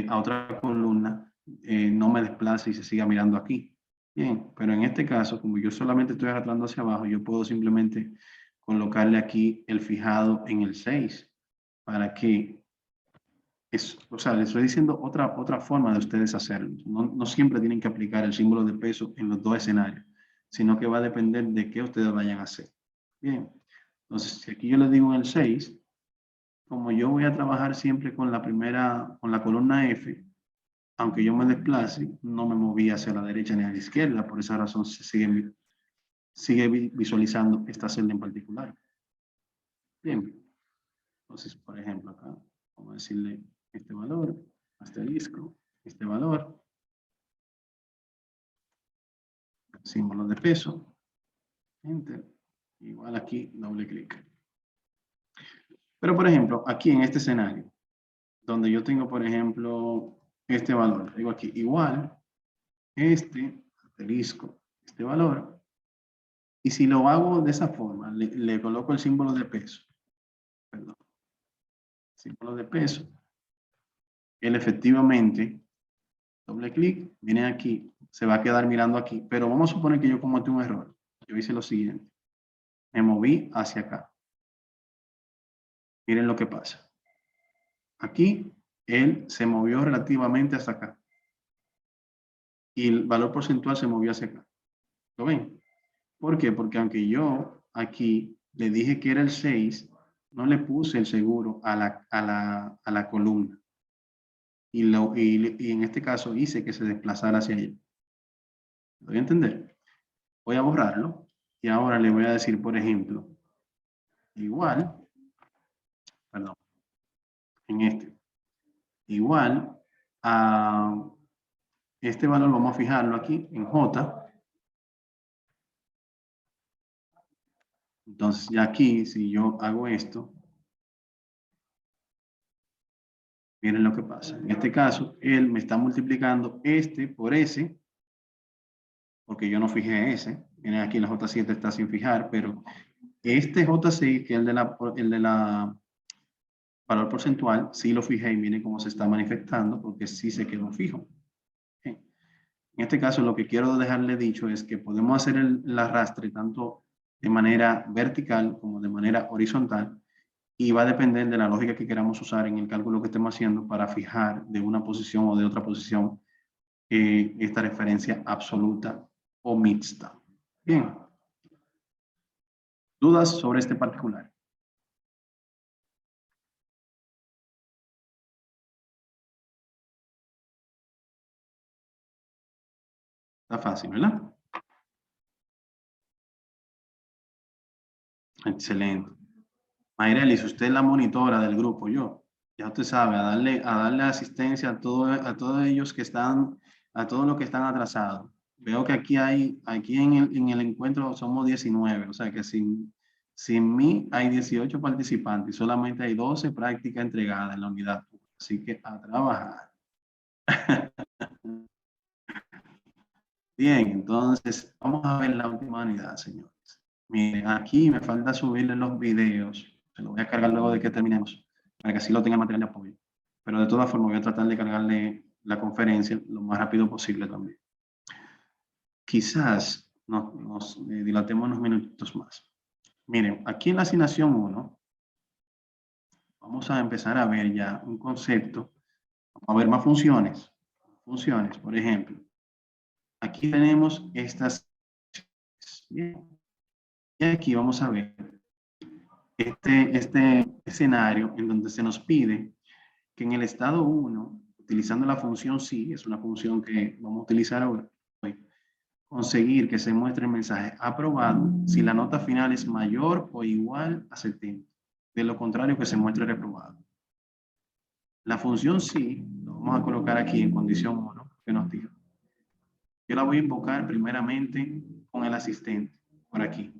a otra columna, no me desplace y se siga mirando aquí. Bien, pero en este caso, como yo solamente estoy arrastrando hacia abajo, yo puedo simplemente colocarle aquí el fijado en el 6 para que, o sea, les estoy diciendo otra forma de ustedes hacerlo. No siempre tienen que aplicar el símbolo de peso en los dos escenarios, sino que va a depender de qué ustedes vayan a hacer. Bien, entonces si aquí yo les digo en el 6, como yo voy a trabajar siempre con la columna F, aunque yo me desplace, no me moví hacia la derecha ni a la izquierda, por esa razón se sigue visualizando esta celda en particular. Bien, entonces, por ejemplo, acá vamos a decirle este valor, asterisco, este valor, símbolo de peso, enter, igual aquí, doble clic. Pero, por ejemplo, aquí en este escenario, donde yo tengo, por ejemplo, este valor, digo aquí, igual, asterisco, este valor, y si lo hago de esa forma, le coloco el símbolo de peso, perdón, símbolo de peso, él efectivamente, doble clic, viene aquí, se va a quedar mirando aquí, pero vamos a suponer que yo cometí un error. Yo hice lo siguiente, me moví hacia acá. Miren lo que pasa. Aquí, él se movió relativamente hasta acá. Y el valor porcentual se movió hacia acá. ¿Lo ven? ¿Por qué? Porque aunque yo aquí le dije que era el 6, no le puse el seguro a la columna. Y en este caso hice que se desplazara hacia allá. ¿Lo voy a entender? Voy a borrarlo y ahora le voy a decir, por ejemplo, igual, perdón, en igual a este valor vamos a fijarlo aquí en J. Entonces ya aquí, si yo hago esto, miren lo que pasa. En este caso, él me está multiplicando este por ese, porque yo no fijé ese. Miren aquí la J7 está sin fijar, pero este J6, que es el de la valor porcentual, sí lo fijé y miren cómo se está manifestando, porque sí se quedó fijo. En este caso, lo que quiero dejarle dicho es que podemos hacer el arrastre tanto de manera vertical como de manera horizontal, y va a depender de la lógica que queramos usar en el cálculo que estemos haciendo para fijar de una posición o de otra posición esta referencia absoluta o mixta. Bien. ¿Dudas sobre este particular? Está fácil, ¿verdad? Excelente. Mayrelis, usted es la monitora del grupo, yo. Ya usted sabe, a darle asistencia a todos ellos que están, a todos los que están atrasados. Veo que aquí en el encuentro somos 19, o sea que sin mí hay 18 participantes y solamente hay 12 prácticas entregadas en la unidad. Así que a trabajar. Bien, entonces vamos a ver la última unidad, señores. Miren, aquí me falta subirle los videos. Se lo voy a cargar luego de que terminemos, para que así lo tenga el material de apoyo. Pero de todas formas voy a tratar de cargarle la conferencia lo más rápido posible también. Quizás nos dilatemos unos minutitos más. Miren, aquí en la asignación 1, vamos a empezar a ver ya un concepto. Vamos a ver más funciones. Funciones, por ejemplo. Aquí tenemos estas. Bien. Y aquí vamos a ver este escenario en donde se nos pide que en el estado 1, utilizando la función sí, es una función que vamos a utilizar hoy, conseguir que se muestre el mensaje aprobado si la nota final es mayor o igual a 70. De lo contrario, que se muestre reprobado. La función sí, lo vamos a colocar aquí en condición 1, que nos diga. Yo la voy a invocar primeramente con el asistente, por aquí.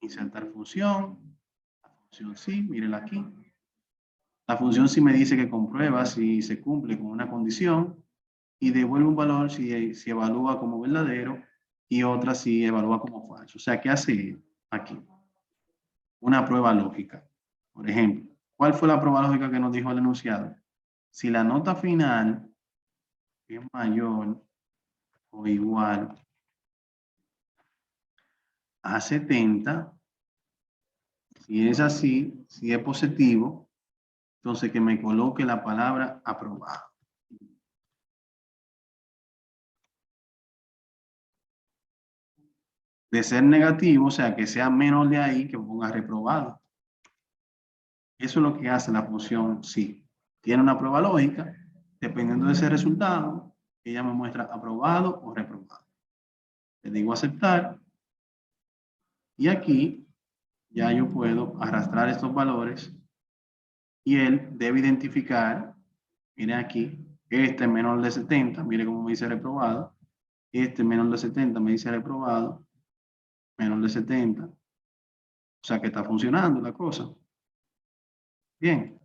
Insertar función, la función sí, mírenla aquí. La función sí me dice que comprueba si se cumple con una condición y devuelve un valor si evalúa como verdadero y otra si evalúa como falso. O sea, ¿qué hace aquí? Una prueba lógica. Por ejemplo, ¿cuál fue la prueba lógica que nos dijo el enunciado? Si la nota final es mayor o igual a 70, si es así, si es positivo, entonces que me coloque la palabra aprobado. De ser negativo, o sea, que sea menos de ahí, que ponga reprobado. Eso es lo que hace la función sí. Tiene una prueba lógica, dependiendo de ese resultado, ella me muestra aprobado o reprobado. Le digo aceptar, y aquí ya yo puedo arrastrar estos valores, y él debe identificar, miren aquí, este menor de 70, mire cómo me dice reprobado, este menor de 70 me dice reprobado, menor de 70, o sea que está funcionando la cosa. Bien.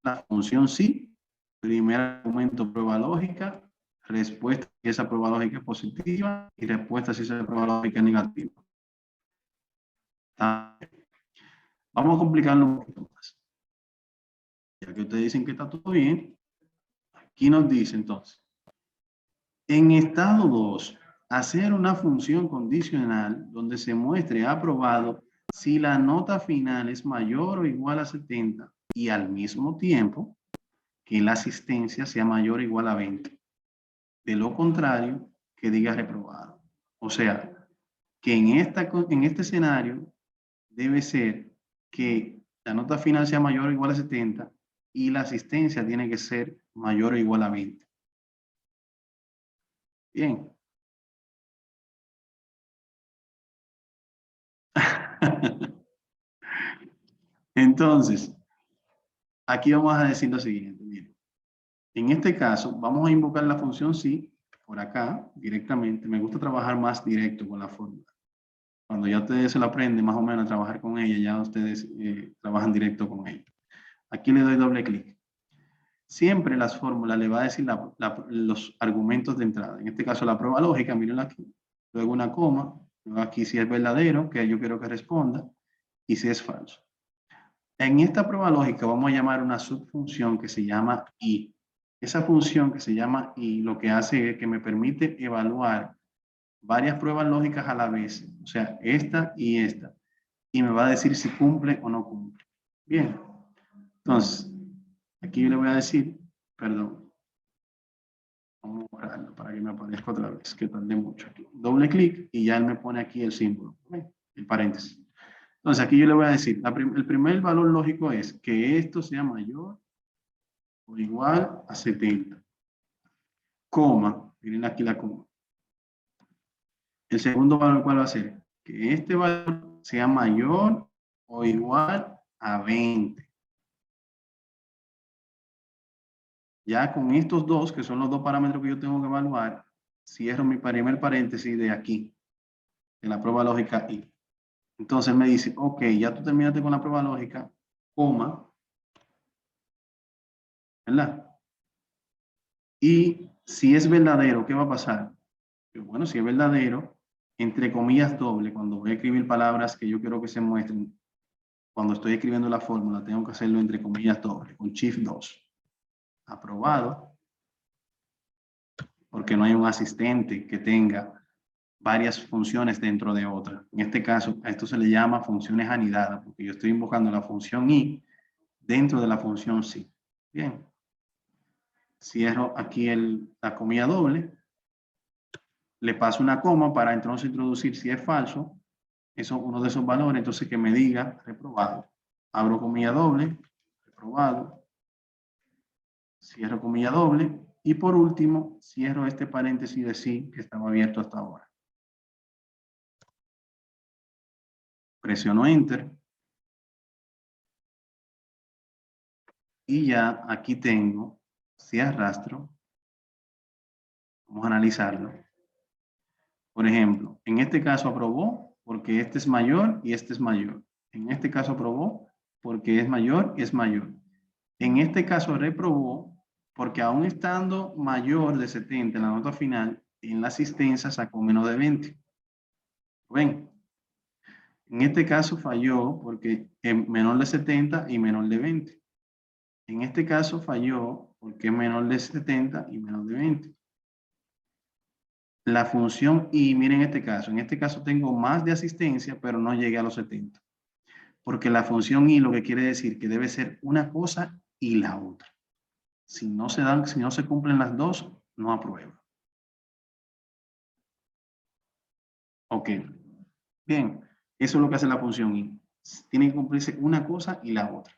La función sí, primer argumento prueba lógica, respuesta si esa prueba lógica es positiva y respuesta si esa prueba lógica es negativa. Vamos a complicarlo un poquito más. Ya que ustedes dicen que está todo bien, aquí nos dice entonces, en estado 2, hacer una función condicional donde se muestre aprobado si la nota final es mayor o igual a 70 y al mismo tiempo que la asistencia sea mayor o igual a 20. De lo contrario, que diga reprobado. O sea, que en este escenario debe ser que la nota final sea mayor o igual a 70 y la asistencia tiene que ser mayor o igual a 20. Bien. Entonces, aquí vamos a decir lo siguiente. Miren, en este caso, vamos a invocar la función sí por acá directamente. Me gusta trabajar más directo con la fórmula. Cuando ya ustedes se lo aprenden más o menos a trabajar con ella, ya ustedes trabajan directo con ella. Aquí le doy doble clic. Siempre las fórmulas le va a decir los argumentos de entrada. En este caso la prueba lógica, mírenla aquí. Luego una coma. Luego aquí si es verdadero, que yo quiero que responda. Y si es falso. En esta prueba lógica vamos a llamar una subfunción que se llama i. Esa función que se llama i lo que hace es que me permite evaluar varias pruebas lógicas a la vez. O sea, esta y esta. Y me va a decir si cumple o no cumple. Bien. Entonces, aquí yo le voy a decir, perdón. Vamos a borrarlo para que me aparezca otra vez, que tardé mucho aquí. Doble clic y ya él me pone aquí el símbolo, el paréntesis. Entonces aquí yo le voy a decir, el primer valor lógico es que esto sea mayor o igual a 70. Coma, miren aquí la coma. El segundo valor, ¿cuál va a ser? Que este valor sea mayor o igual a 20. Ya con estos dos, que son los dos parámetros que yo tengo que evaluar, cierro mi primer paréntesis de aquí, de la prueba lógica I. Entonces me dice, ok, ya tú terminaste con la prueba lógica, coma, ¿verdad? Y si es verdadero, ¿qué va a pasar? Pues bueno, si es verdadero, entre comillas doble, cuando voy a escribir palabras que yo quiero que se muestren, cuando estoy escribiendo la fórmula, tengo que hacerlo entre comillas doble, con shift 2. Aprobado, porque no hay un asistente que tenga varias funciones dentro de otra. En este caso, a esto se le llama funciones anidadas, porque yo estoy invocando la función i dentro de la función sí. Bien. Cierro aquí la comilla doble. Le paso una coma para entonces introducir si es falso. Eso es uno de esos valores. Entonces que me diga reprobado. Abro comilla doble. Reprobado. Cierro comilla doble. Y por último, cierro este paréntesis de sí que estaba abierto hasta ahora. Presiono Enter. Y ya aquí tengo, si arrastro, vamos a analizarlo. Por ejemplo, en este caso aprobó porque este es mayor y este es mayor. En este caso aprobó porque es mayor y es mayor. En este caso reprobó porque aún estando mayor de 70 en la nota final, en la asistencia sacó menos de 20. ¿Ven? En este caso falló porque es menor de 70 y menor de 20. En este caso falló porque es menor de 70 y menor de 20. La función y miren en este caso tengo más de asistencia, pero no llegué a los 70. Porque la función y lo que quiere decir que debe ser una cosa y la otra. Si no se cumplen las dos, no aprueba. Ok. Bien, eso es lo que hace la función y. Tiene que cumplirse una cosa y la otra.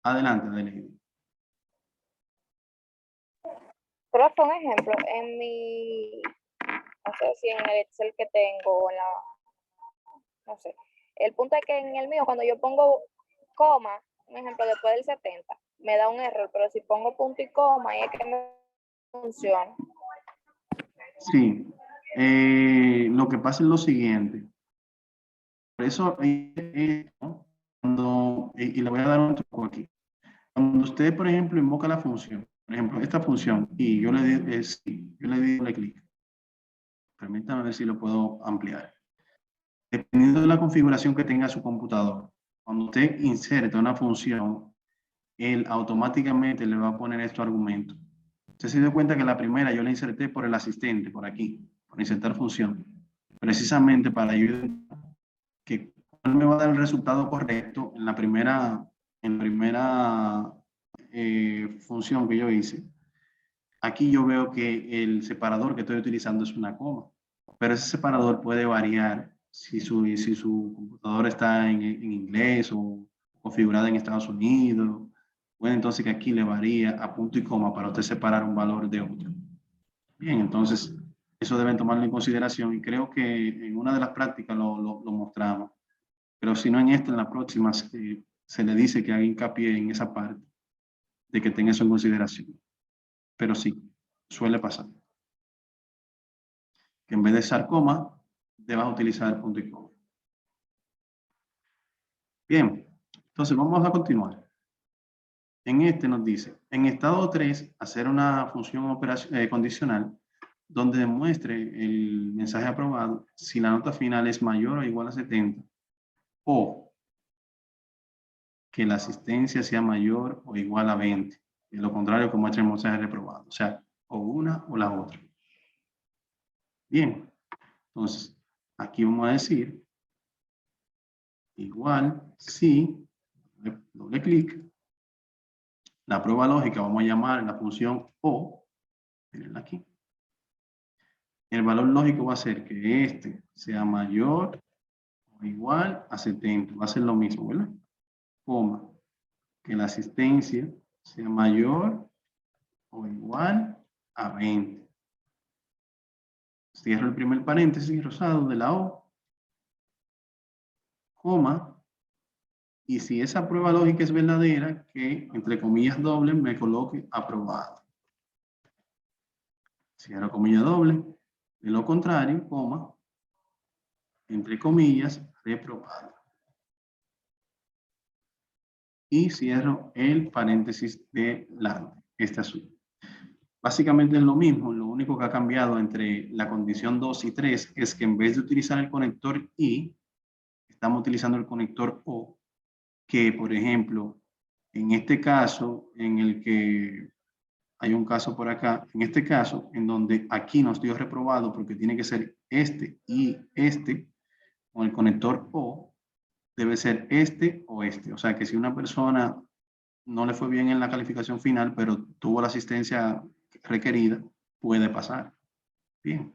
Adelante, Adelaide. Profe, un ejemplo, en mi, no sé si en el Excel que tengo, en la, no sé. El punto es que en el mío, cuando yo pongo coma, un ejemplo, después del 70, me da un error, pero si pongo punto y coma, ahí es que me funciona. Sí. Lo que pasa es lo siguiente. Por eso, y le voy a dar un truco aquí. Cuando usted, por ejemplo, invoca la función, por ejemplo, esta función, y yo le di doble clic. Permítame ver si lo puedo ampliar. Dependiendo de la configuración que tenga su computador, cuando usted inserta una función, él automáticamente le va a poner estos argumentos. Usted se dio cuenta que la primera yo la inserté por el asistente, por aquí, por insertar función. Precisamente para ayudar que me va a dar el resultado correcto en la primera función que yo hice, aquí yo veo que el separador que estoy utilizando es una coma, pero ese separador puede variar si su computadora está en inglés o configurada en Estados Unidos. Bueno, entonces que aquí le varía a punto y coma para usted separar un valor de otro. Bien, entonces eso deben tomarlo en consideración y creo que en una de las prácticas lo mostramos. Pero si no en esta, en la próxima se le dice que haga hincapié en esa parte, de que tenga eso en consideración. Pero sí, suele pasar. Que en vez de usar coma, debas utilizar punto y coma. Bien, entonces vamos a continuar. En este nos dice, en estado 3, hacer una función condicional donde demuestre el mensaje aprobado si la nota final es mayor o igual a 70 o que la asistencia sea mayor o igual a 20. De lo contrario, que muestre el mensaje reprobado. O sea, o una o la otra. Bien, entonces aquí vamos a decir igual si, doble clic, la prueba lógica vamos a llamar la función O, mirenla aquí. El valor lógico va a ser que este sea mayor o igual a 70. Va a ser lo mismo, ¿verdad? Coma, que la asistencia sea mayor o igual a 20. Cierro el primer paréntesis rosado de la O, coma, y si esa prueba lógica es verdadera, que entre comillas dobles me coloque aprobado. Cierro comilla doble, de lo contrario, coma, entre comillas, reprobado. Y cierro el paréntesis de lado, este azul. Básicamente es lo mismo, lo único que ha cambiado entre la condición 2 y 3 es que en vez de utilizar el conector I, estamos utilizando el conector O, que por ejemplo, en este caso, en el que hay un caso por acá, en este caso, en donde aquí nos dio reprobado porque tiene que ser este y este, con el conector O, debe ser este o este. O sea que si una persona no le fue bien en la calificación final, pero tuvo la asistencia requerida, puede pasar. Bien.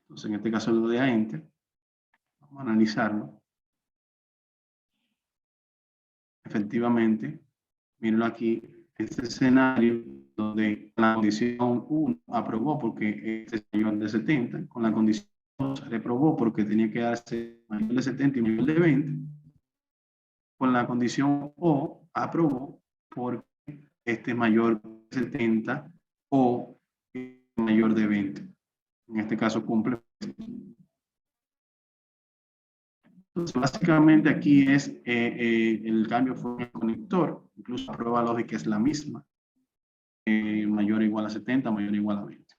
Entonces, en este caso lo de a enter. Vamos a analizarlo. Efectivamente, mírenlo aquí, este escenario donde la condición 1 aprobó porque este es mayor de 70, con la condición 2 reprobó porque tenía que darse mayor de 70 y mayor de 20, con la condición O aprobó porque este es mayor de 70 o mayor de 20. En este caso cumple. Entonces, básicamente aquí es el cambio fue en el conector, incluso la prueba lógica es la misma, mayor o igual a 70, mayor o igual a 20.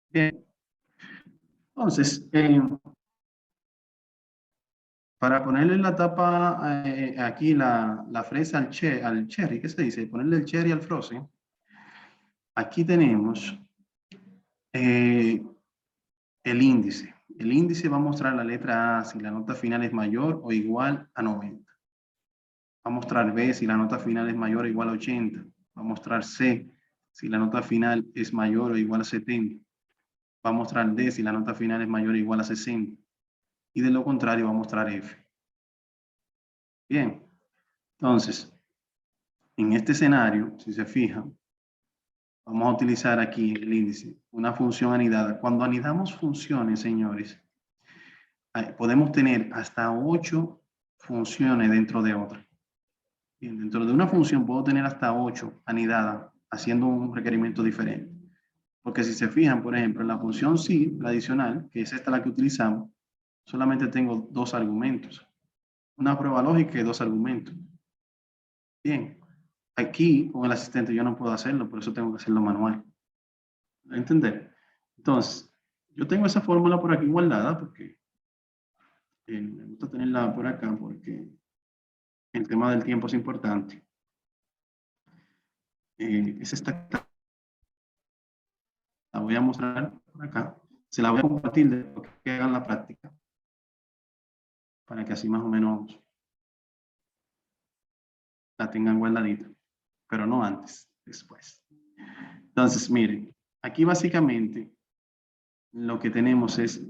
Bien, entonces, para ponerle la tapa aquí, la fresa al cherry, ¿qué se dice? Ponerle el cherry al frozen. Aquí tenemos el índice. El índice va a mostrar la letra A si la nota final es mayor o igual a 90. Va a mostrar B si la nota final es mayor o igual a 80. Va a mostrar C si la nota final es mayor o igual a 70. Va a mostrar D si la nota final es mayor o igual a 60. Y de lo contrario va a mostrar F. Bien, entonces, en este escenario, si se fijan, vamos a utilizar aquí el índice, una función anidada. Cuando anidamos funciones, señores, podemos tener hasta 8 funciones dentro de otra. Bien, dentro de una función puedo tener hasta 8 anidadas, haciendo un requerimiento diferente. Porque si se fijan, por ejemplo, en la función sí, la adicional, que es esta la que utilizamos, solamente tengo 2 argumentos. Una prueba lógica y 2 argumentos. Bien, aquí con el asistente yo no puedo hacerlo, por eso tengo que hacerlo manual. ¿Entender? Entonces, yo tengo esa fórmula por aquí guardada porque me gusta tenerla por acá porque el tema del tiempo es importante. Es esta, la voy a mostrar por acá. Se la voy a compartir de lo que hagan la práctica para que así más o menos la tengan guardadita, pero no antes, después. Entonces, miren, aquí básicamente lo que tenemos es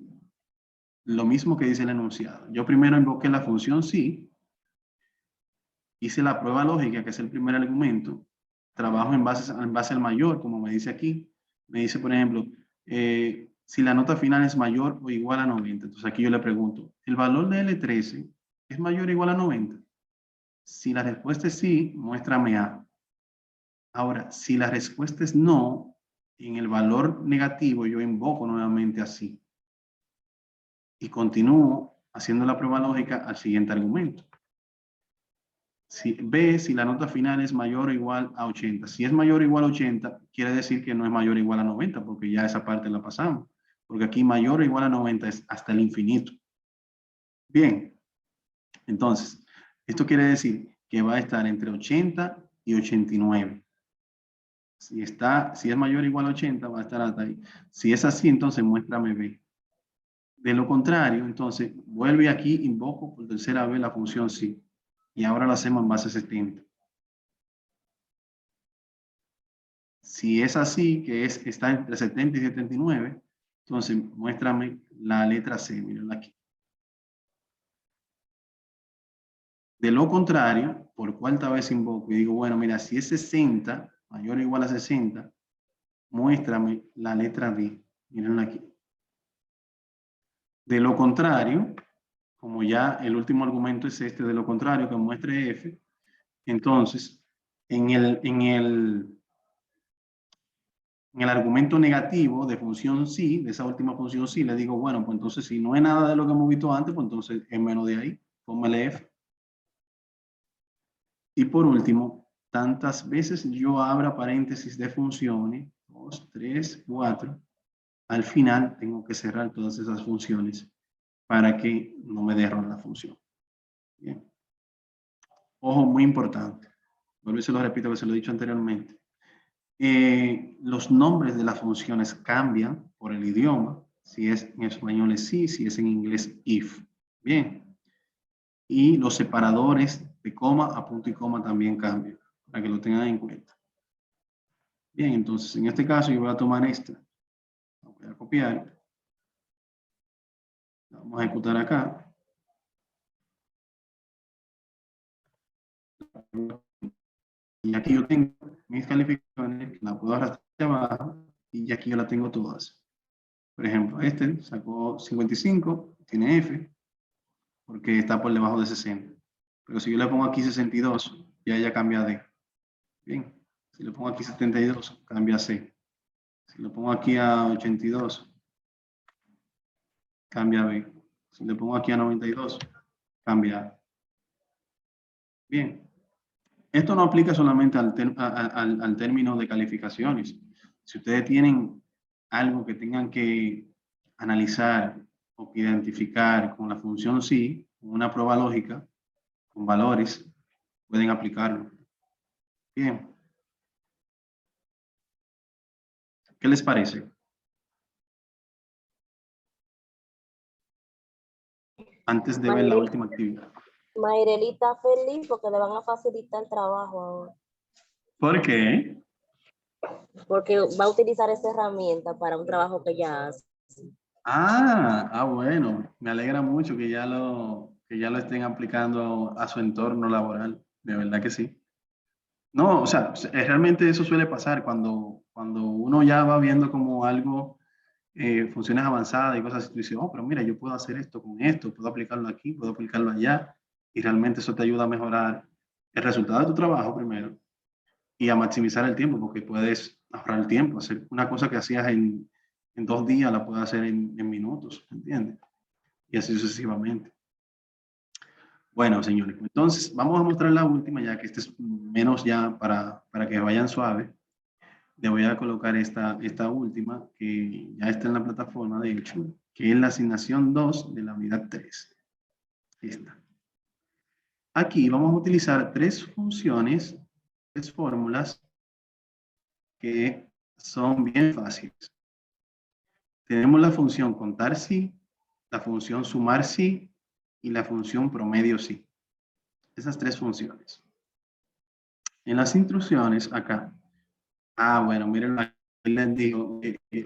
lo mismo que dice el enunciado. Yo primero invoqué la función sí, hice la prueba lógica, que es el primer argumento, trabajo en base al mayor, como me dice aquí. Me dice, por ejemplo, si la nota final es mayor o igual a 90. Entonces aquí yo le pregunto, ¿el valor de L13 es mayor o igual a 90? Si la respuesta es sí, muéstrame A. Ahora, si la respuesta es no, en el valor negativo yo invoco nuevamente a sí. Y continúo haciendo la prueba lógica al siguiente argumento. Si la nota final es mayor o igual a 80. Si es mayor o igual a 80, quiere decir que no es mayor o igual a 90, porque ya esa parte la pasamos. Porque aquí mayor o igual a 90 es hasta el infinito. Bien, entonces, esto quiere decir que va a estar entre 80 y 89. Si es mayor o igual a 80, va a estar hasta ahí. Si es así, entonces muéstrame B. De lo contrario, entonces, vuelve aquí, invoco por tercera vez la función sí. Y ahora lo hacemos en base 70. Si es así, que está entre 70 y 79, entonces muéstrame la letra C, mírenla aquí. De lo contrario, por cuarta vez invoco y digo, bueno, mira, si es 60, mayor o igual a 60, muéstrame la letra D, mírenla aquí. De lo contrario, como ya el último argumento es este, de lo contrario, que muestre F, entonces, en el argumento negativo de función sí, de esa última función sí, le digo, bueno, pues entonces si no es nada de lo que hemos visto antes, pues entonces es menos de ahí, póngale F. Y por último, tantas veces yo abra paréntesis de funciones, 2, 3, 4, al final tengo que cerrar todas esas funciones para que no me dé error la función. Bien. Ojo, muy importante. Vuelvo y se lo repito, que se lo he dicho anteriormente. Los nombres de las funciones cambian por el idioma. Si es en español es sí, si es en inglés if. Bien. Y los separadores de coma a punto y coma también cambian, para que lo tengan en cuenta. Bien, entonces en este caso yo voy a tomar esta. La voy a copiar. La vamos a ejecutar acá. Y aquí yo tengo mis calificaciones, la puedo arrastrar hacia abajo y aquí yo la tengo todas. Por ejemplo, este sacó 55, tiene F, porque está por debajo de 60. Pero si yo le pongo aquí 62, ya cambia D. Bien, si le pongo aquí 72, cambia a C. Si le pongo aquí a 82, cambia a B. Si le pongo aquí a 92, cambia A. Bien. Esto no aplica solamente al término de calificaciones. Si ustedes tienen algo que tengan que analizar o que identificar con la función sí, con una prueba lógica, con valores, pueden aplicarlo. Bien. ¿Qué les parece? Antes de ver la última actividad. Mayreli está feliz porque le van a facilitar el trabajo ahora. ¿Por qué? Porque va a utilizar esa herramienta para un trabajo que ya hace. Bueno. Me alegra mucho que ya lo estén aplicando a su entorno laboral. De verdad que sí. No, o sea, realmente eso suele pasar cuando uno ya va viendo como algo, funciones avanzadas y cosas así, tú dices, oh, pero mira, yo puedo hacer esto con esto, puedo aplicarlo aquí, puedo aplicarlo allá, y realmente eso te ayuda a mejorar el resultado de tu trabajo primero y a maximizar el tiempo, porque puedes ahorrar el tiempo, hacer una cosa que hacías en 2 días, la puedes hacer en minutos, ¿entiendes? Y así sucesivamente. Bueno, señores, entonces vamos a mostrar la última, ya que este es menos ya para que vayan suave. Le voy a colocar esta última, que ya está en la plataforma, de hecho, que es la asignación 2 de la unidad 3. Esta. Aquí vamos a utilizar 3 funciones, 3 fórmulas que son bien fáciles. Tenemos la función contar sí, la función sumar sí y la función promedio sí. Esas 3 funciones. En las instrucciones, acá. Ah, bueno, miren, aquí les digo,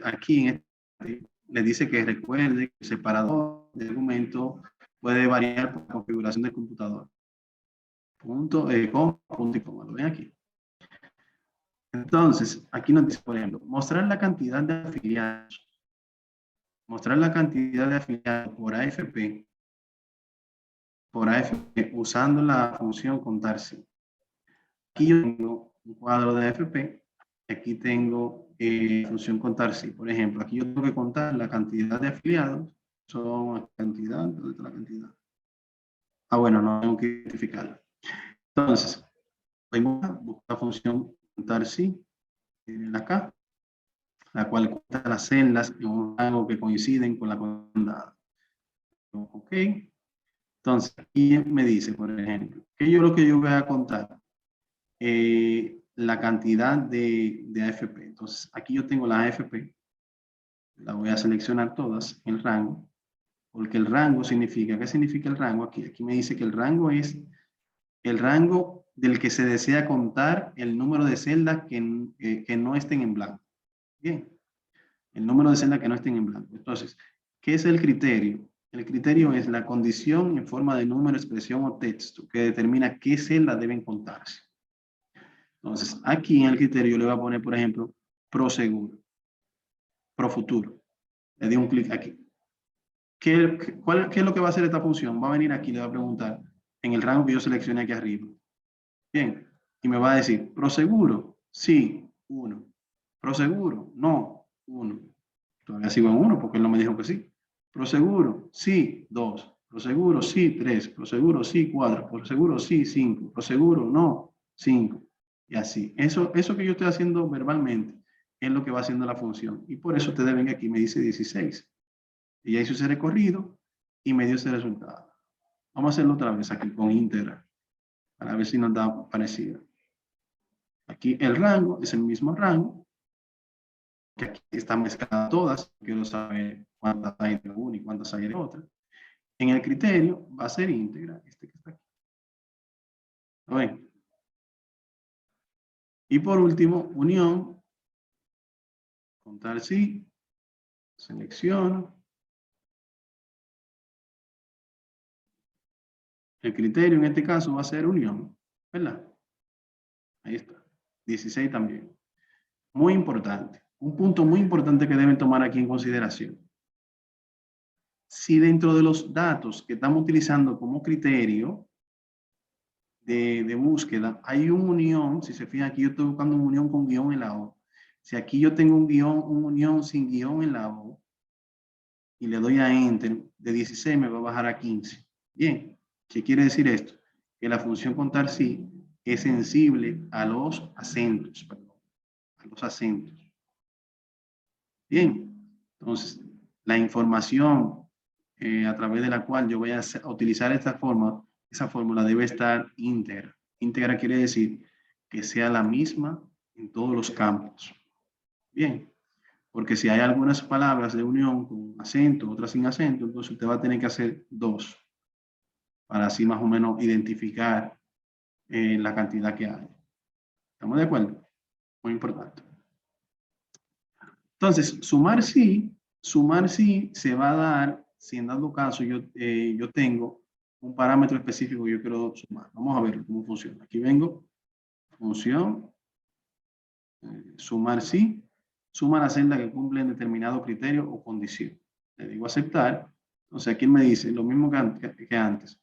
aquí en este, les dice que recuerde que el separador de argumento puede variar por configuración del computador. Punto, punto y coma, lo ven aquí. Entonces, aquí nos dice, por ejemplo, mostrar la cantidad de afiliados. Mostrar la cantidad de afiliados por AFP usando la función contar sí. Aquí yo tengo un cuadro de AFP, aquí tengo función contar sí. Por ejemplo, aquí yo tengo que contar la cantidad de afiliados, son la cantidad, ¿dónde está la cantidad? Ah, bueno, no tengo que identificarla. Entonces, voy a buscar la función contar sí, tienen acá, la cual cuenta las celdas en un rango que coinciden con la contada. Ok. Entonces, aquí me dice, por ejemplo, que lo que yo voy a contar, la cantidad de AFP. Entonces, aquí yo tengo la AFP, la voy a seleccionar todas, el rango, porque el rango significa, ¿qué significa el rango aquí? Aquí me dice que el rango es el rango del que se desea contar el número de celdas que no estén en blanco. Bien, el número de celdas que no estén en blanco. Entonces, ¿qué es el criterio? El criterio es la condición en forma de número, expresión o texto que determina qué celdas deben contarse. Entonces, aquí en el criterio le voy a poner, por ejemplo, pro seguro, pro futuro. Le doy un clic aquí. ¿Qué es lo que va a hacer esta función? Va a venir aquí, le va a preguntar en el rango que yo seleccioné aquí arriba. Bien, y me va a decir, pro seguro, sí, 1. Pro seguro, no, 1. Todavía sigo en 1 porque él no me dijo que sí. Pro seguro, sí, 2. Pro seguro, sí, 3. Pro seguro, sí, 4. Pro seguro, sí, 5. Pro seguro, no, 5. Y así. Eso que yo estoy haciendo verbalmente es lo que va haciendo la función. Y por eso ustedes ven que aquí me dice 16. Y ya hizo ese recorrido y me dio ese resultado. Vamos a hacerlo otra vez aquí con íntegra, para ver si nos da parecido. Aquí el rango es el mismo rango, que aquí están mezcladas todas. Quiero saber cuántas hay de una y cuántas hay de otra. En el criterio va a ser íntegra, este que está aquí. ¿Lo ven? Y por último, unión, contar sí, selecciono. El criterio en este caso va a ser unión, ¿verdad? Ahí está. 16 también. Muy importante. Un punto muy importante que deben tomar aquí en consideración. Si dentro de los datos que estamos utilizando como criterio de búsqueda hay una unión, si se fijan aquí yo estoy buscando una unión con guión en la O. Si aquí yo tengo una unión sin guión en la O y le doy a Enter, de 16 me va a bajar a 15. Bien, ¿qué quiere decir esto? Que la función contar sí es sensible a los acentos, perdón, a los acentos. Bien, entonces la información a través de la cual yo voy a utilizar esta forma, esa fórmula debe estar íntegra. Íntegra quiere decir que sea la misma en todos los campos. Bien, porque si hay algunas palabras de unión con acento, otras sin acento, entonces usted va a tener que hacer dos para así más o menos identificar la cantidad que hay. ¿Estamos de acuerdo? Muy importante. Entonces, sumar sí se va a dar si en dado caso yo tengo un parámetro específico que yo quiero sumar. Vamos a ver cómo funciona. Aquí vengo, función, sumar sí, suma la celda que cumple en determinado criterio o condición. Le digo aceptar. Entonces aquí me dice lo mismo que antes.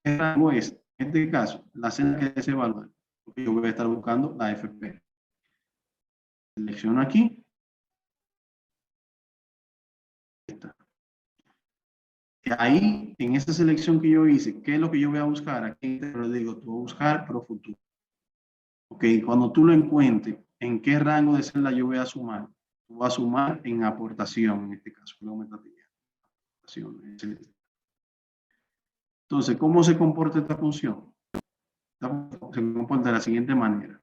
El rango es, en este caso, la celda que deseo evaluar. Porque yo voy a estar buscando la AFP. Selecciono aquí. Ahí, en esa selección que yo hice, ¿qué es lo que yo voy a buscar? Aquí te lo digo, tú vas a buscar pro futuro. Ok, cuando tú lo encuentres, ¿en qué rango de celda yo voy a sumar? Tú vas a sumar en aportación, en este caso. Entonces, ¿cómo se comporta esta función? Se comporta de la siguiente manera.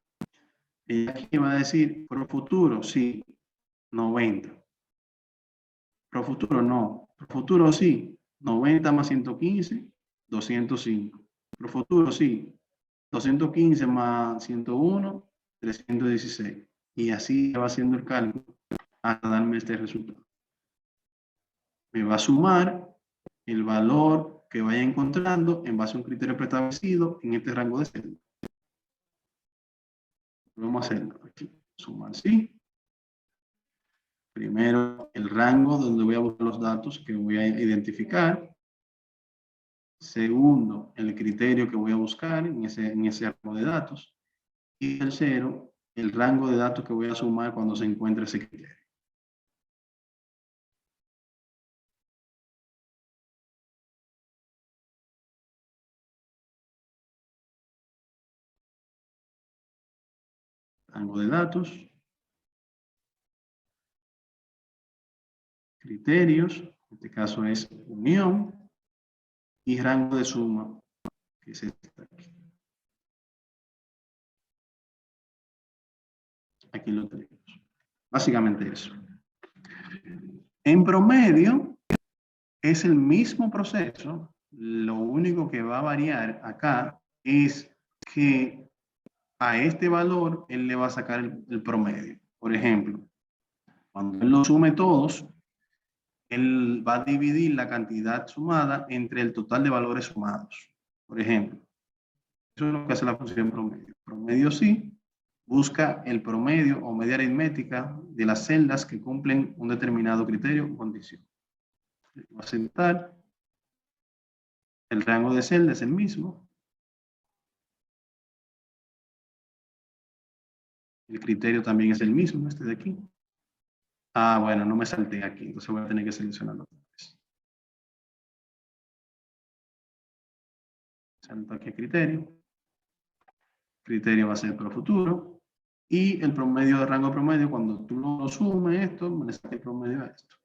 Ella aquí va a decir, pro futuro, sí, 90. Pro futuro, no. Pro futuro, sí, 90 más 115, 205. Pro futuro, sí, 215 más 101, 316. Y así va haciendo el cálculo hasta darme este resultado. Me va a sumar el valor que vaya encontrando en base a un criterio preestablecido en este rango de celda. Vamos a hacerlo aquí. Sumar, sí. Primero, el rango donde voy a buscar los datos que voy a identificar. Segundo, el criterio que voy a buscar en ese rango de datos. Y tercero, el rango de datos que voy a sumar cuando se encuentre ese criterio. Rango de datos. Criterios, en este caso es unión. Y rango de suma, que es este aquí. Aquí lo tenemos. Básicamente eso. En promedio, es el mismo proceso. Lo único que va a variar acá es que a este valor él le va a sacar el promedio. Por ejemplo, cuando él lo sume todos, él va a dividir la cantidad sumada entre el total de valores sumados. Por ejemplo, eso es lo que hace la función promedio. Promedio sí, busca el promedio o media aritmética de las celdas que cumplen un determinado criterio o condición. Va a sentar. El rango de celda es el mismo. El criterio también es el mismo, este de aquí. Ah, bueno, no me salté aquí, entonces voy a tener que seleccionarlo otra vez. Salto aquí a criterio. Criterio va a ser pro futuro. Y el promedio de rango promedio, cuando tú lo sumes esto, me saca el promedio a esto.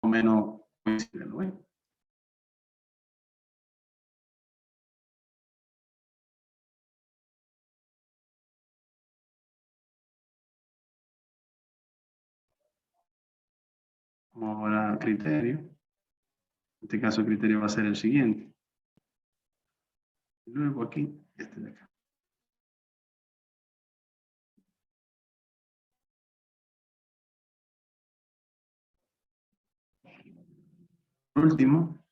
O menos coincide, ¿lo ven? Vamos ahora al criterio. En este caso el criterio va a ser el siguiente. Y luego aquí, este de acá. Por último,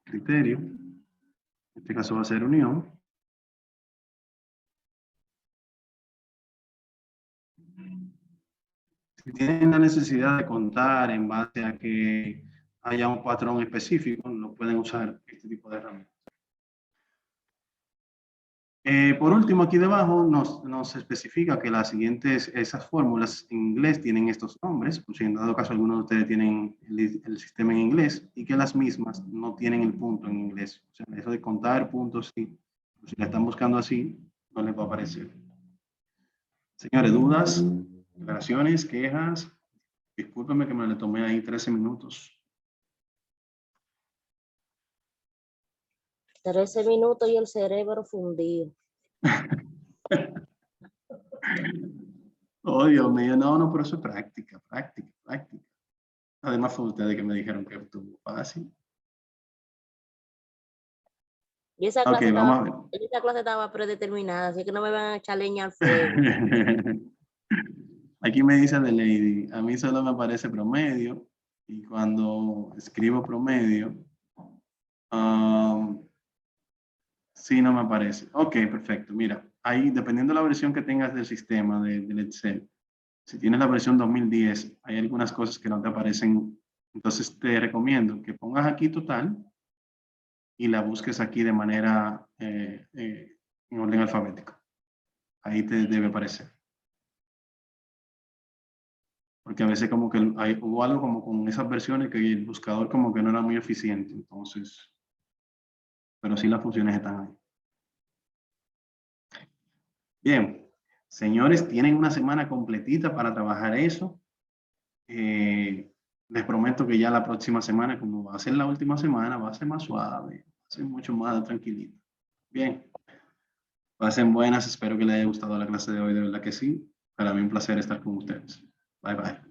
criterio. En este caso va a ser unión. Si tienen la necesidad de contar en base a que haya un patrón específico, no pueden usar este tipo de herramientas. Por último, aquí debajo nos especifica que las siguientes, esas fórmulas en inglés tienen estos nombres, por si en dado caso algunos de ustedes tienen el sistema en inglés, y que las mismas no tienen el punto en inglés. O sea, eso de contar puntos, sí. Si la están buscando así, no les va a aparecer. Señores, dudas, aclaraciones, quejas. Discúlpeme que me le tomé ahí 13 minutos. 13 minutos y el cerebro fundido. Oh, Dios mío, no, pero eso es práctica. Además fue ustedes que me dijeron que estuvo fácil. Y esa Ok, vamos a ver. esa clase estaba predeterminada, así que no me van a echar leña al fuego. Aquí me dice de Lady, a mí solo me aparece promedio y cuando escribo promedio, sí no me aparece. Ok, perfecto. Mira, ahí dependiendo de la versión que tengas del sistema del Excel, si tienes la versión 2010, hay algunas cosas que no te aparecen. Entonces te recomiendo que pongas aquí total y la busques aquí de manera en orden alfabético. Ahí te debe aparecer. Porque a veces como que hubo algo como con esas versiones que el buscador como que no era muy eficiente. Entonces, pero sí las funciones están ahí. Bien, señores, tienen una semana completita para trabajar eso. Les prometo que ya la próxima semana, como va a ser la última semana, va a ser más suave, va a ser mucho más tranquilito. Bien, pasen buenas, espero que les haya gustado la clase de hoy, de verdad que sí. Para mí un placer estar con ustedes. Bye, bye.